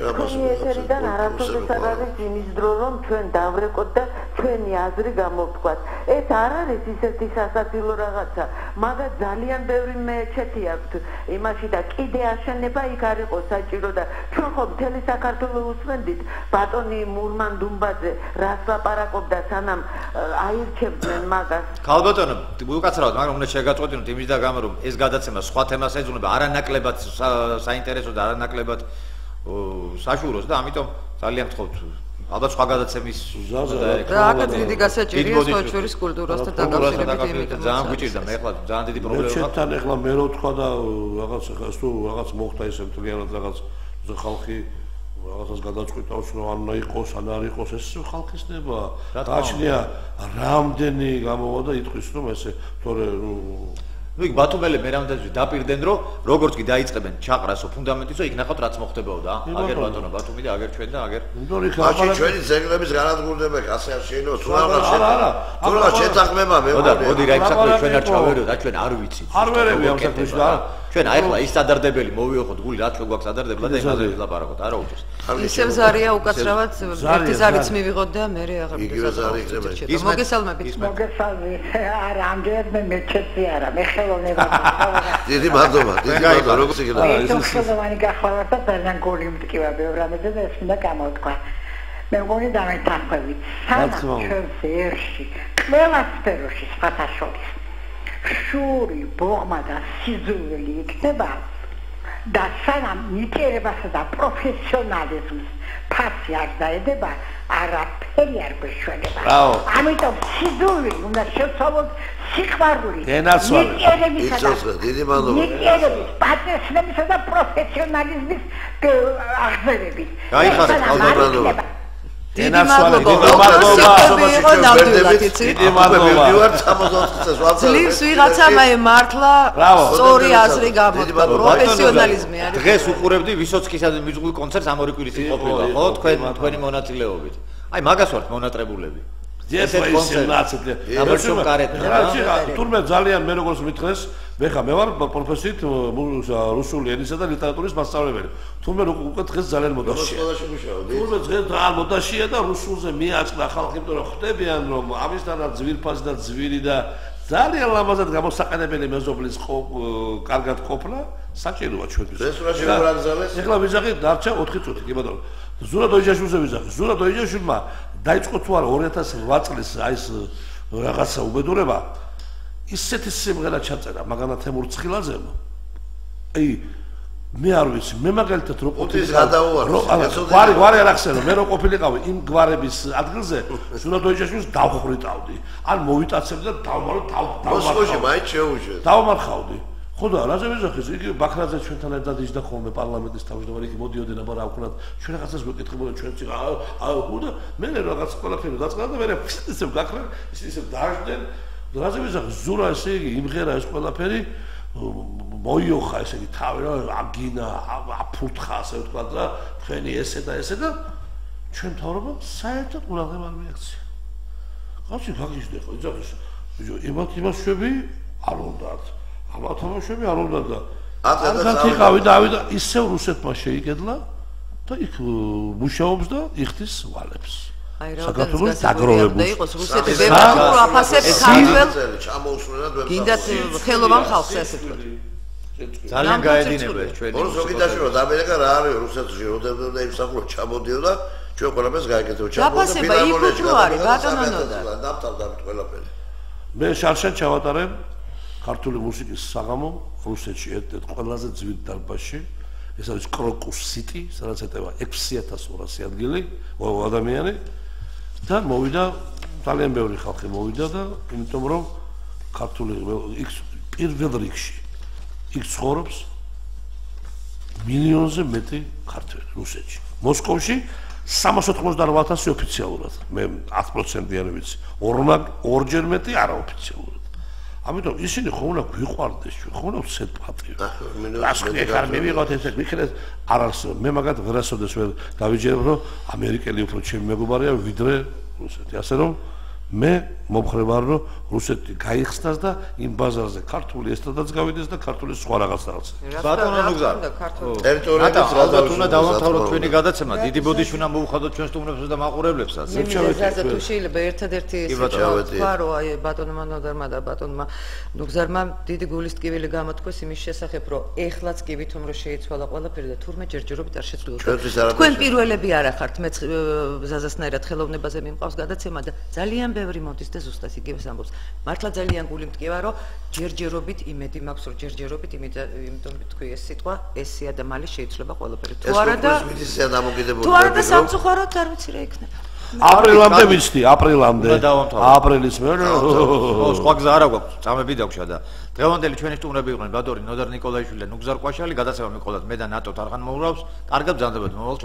თქვენი ეთერიდან არასოდეს არ არის იმის დრო რომ ჩვენ დავრეკოთ და ჩვენი აზრი გამოვთქვათ ეს არ არის ისეთი სასაცილო რაღაცა მაგრამ ძალიან ბევრი მეჩეთი აქვს იმაში და კიდე აშენება იქ არ იყოს საჭირო და ჩვენ ხომ მთელი საქართველოს უსმენდით ბატონი მურმან დუმბაძე რას ლაპარაკობდა სანამ აირჩევდნენ მაგას ხალბატონო უკაცრავად მაგრამ უნდა შეგაწყვეტინოთ იმის და გამო რომ ეს გადაცემა სხვა თემას ეძღვნება არანაკლებად საინტერესო და არანაკლებად საშუალოს და ამიტომ ძალიან გთხოვთ ალბათ სხვა გადაცემის და აქაც დიდი გასაჭირია სხვა ჩვენის კულტურასთან დაკავშირებით იმიტომ ძალიან გვიჭირდა მე ახლა ძალიან დიდი პრობლემა აქვს ჩვენთან ახლა მე რო თქვა და რაღაც თუ რაღაც მოხდა ესე მთლიანად რაღაც ხალხი რაღაცას გადაწყვიტავს რომ არ უნდა იყოს ან არ იყოს ეს ხალხის ნება გააჩნია რამდენი გამოვა და იტყვის რომ ესე თორე ნუ იქ ბათუმელები მე რამდენიც დაპირდნენ რომ როგორც კი დაიწყებენ ჩაყრასო ფუნდამენტის რომ იქ ნახავთ რაც მოხდებაო და აგერ ბატონო ბათუმი და აგერ ჩვენ და აგერ მაშინ ჩვენი ზეგლების განადგურდება ასე არ შეიძლება თუ რაღაც შეთანხმება მე მოდი რა იქ საქმე ჩვენ არ ჩავერდო და ჩვენ არ ვიცით არ ვერები ამ საქმეში და ჩვენ აი ახლა ის სადარდებელი მოვიოხოთ გული რა თქმა გვაქვს სადარდებლად და იმაზე ვილაპარაკოთ არა უჭირს ისევ ზარია უკაცრავად ერთი ზარიც მივიღოთ და მე აღარ იგივე მოგესალმებით არა ამჯერად მე მეჩეთი არა მე ხელოვნება დიდი მადლობა როგორც იგივე ხელოვანი გახვალათ და ძალიან გული მტკივა ბევრამდე და ეს უნდა გამოვთქვა მე მგონი დამეთანხმებით სანამ ჩვენს ერში ყველა სფეროში სხვათა შორის შური ბოღმა და სიზუველი იქნება და სანამ ნიჭიერებასა და პროფესიონალიზმს ფასი არ დაედება არაფერი არ გვეშველება ამიტომ სიზუველი უნდა შევცვალოთ სიყვარული ნიჭიერებისა და დიდი მადლობა ნიჭიერების პატრიოტიზმისა და პროფესიონალიზმის აღზევებით გაიხარეთ დიდი მადლობა ძლივს ვიღაცა მართლა სწორი აზრი გამოდგა პროფესიონალიზმი არის დღეს უყურებდი ვისოცკისადმი მიძღულ კონცერტს ამ ორი კვირის ყოფილა ხო თქვენი მონაწილეობით აი მაგას ვართ მონატრებულები თურმე ძალიან მე როგორც მითხრეს მე ვარ პროფესიით რუსული ენისა და ლიტერატურის მასწავლებელი თურმე უკვე დღეს ძალიან მოდაშია თურმე დღეს ძალიან მოდაშია და რუსულზე მიაწყდა ხალხი იმიტომ რომ ხვდებიან რომ ამისთანაც ძვირფასი და ძვირი და ძალიან ლამაზად გამოსაყენებელი მეზობლის კარგად ყოფნა საჭიროა ჩვენთვის ეხლა ვიზახი დარჩა 4 წუთი კი ბატონო ზურა დოიჯაშვილზე ვიზახი ზურა დოიჯაშვილმა დაიწყო თუ არა 2008 წლის აი ეს რაღაცა უბედურება ისეთი სიმღერა ჩაწერა მაგანა თემურ ცხილაძემ აი მე არ ვიცი მე მაგალითად რო ყოფილი გვარი არ ახსენო მე რო ყოფილიყავი იმ გვარების ადგილზე ზურა დოიჯაშვილს დავხრიტავდი ან მოვიტაცებდი და დავმარხავდი ხოდა რაზე ვიზახეს იგი ბაქრაძე ჩვენთან ერთად იჯდა ხოლმე პარლამენტის თავმჯდომარე იგი მოდიოდნენ აბა რა ვქნათ ჩვენ რაღაცას ვეკითხებოდნენ ჩვენც ხოდა მე რაღაც ყველაფერი დაწყდა და მე ისევ გაქრა ისევ დაждდნენ რაზე ვიზახეს ზურა ესე იგი იმღერა ეს ყველაფერი მოიოხა ესე იგი თავი რა აგინა აფურთხა ასე ვთქვა და თქვენი ესე და ჩვენ თავრობა საერთოდ ყურადღება არ მიაქცია კაცი გაგიჟდა ხო იძახეს იმას შვები არ უნდათ ამა თამაშები არ უნდა და აკეთებდა და ისევ რუსეთმა შეიკედლა და იქ მუშაობს და იხდის ვალებს საქართველოს დაგროვებული იყოს რუსეთის ვეფხურ აფასებს ქართველ გინდათ ხელოვან ხალხს ასე ვთქვათ ძალიან გაედინება ჩვენი ორი ზოგი დაშორდა ამერიკა რა არის რუსეთში როდესაც იმსახურა ჩამოდიოდა ჩვენ ყველაფერს გააკეთებდა ჩამოდიოდა იფუტრო არის ბატონონოდა დამთავრდა ყველაფერი მე შარშან ჩავატარებ ქართული მუსიკის საღამო რუსეთში ერთ-ერთ ყველაზე ძვირ დარბაზში ეს არის კროკუს სიტი სადაც ეტევა 6200 ადგილი ადამიანი და მოვიდა ძალიან ბევრი ხალხი მოვიდა და იმიტომ რომ ქართული იქ პირველ რიგში იქ ცხოვრობს მილიონზე მეტი ქართველი რუსეთში მოსკოვში 398,000 ოფიციალურად მე 10%-იანი ვიცი ორჯერ მეტი არაოფიციალურად ამიტომ ისინი ხომ უნდა გვიყვარდეს ჩვენ ხომ უნდა ვცეთ პატრიოტი ასკნე ხარ მივიღოთ ესე მიქნეს არ არსებობს მე მაგათ ვერასოდეს ვერ დავიჯერებ რომ ამერიკელი უფრო ჩემი მეგობარია ვიდრე რუსეთი ასე რომ მე მომხრე ვარ რომ რუსეთი გაიხსნას და იმ ბაზარზე ქართული ესტრადაც გავიდეს და ქართული სხვა რაღაცაც ბატონო ნუგზარ ტერიტორიების ალბათ უნდა დავამთავროთ ჩვენი გადაცემა დიდი ბოდიში უნდა მოუხადოთ ჩვენ სტუმრებსაც და მაყურებლებსაც ზარდა თუ შეიძლება ერთადერთი თქვა რომ აი ბატონმა ნოდარმა და ბატონმა ნუგზარმა დიდი გულის ტკივილი გამოთქვეს იმის შესახებ რომ ეხლაც კი ვითომ რომ შეიცვალა ყველაფერი და თურმე ჯერჯერობით არ შეცვლილიყო თქვენ პირველები არ ახართ მე ზაზასნაირად ხელოვნებაზე მიმყავს გადაცემა და ძალიან ბევრი მოდის და ზუსტად იგივეს ამბობს. მართლა ძალიან გული მტკივა რომ ჯერჯერობით იმედი მაქვს რომ ჯერჯერობით იმიტომ თქვი ეს სიტყვა ესია და მალე შეიძლება ყველაფერი. თუ არა და სამწუხაროდ არ ვიცი რა იქნება. აპრილამდე ვიცი, აპრილამდე. აპრილის მერე სხვა გზა არ აქვს, წამები დაგშა და დღევანდელი ჩვენი სტუმრები იყვნენ ბადორი ნოდარ ნიკოლაიშვილი და ნუგზარ ყვაშალი, გადაცემა მიყოლათ მე და ნატო თარღან მოურავს. კარგად ბრძანდებოდ მოვალ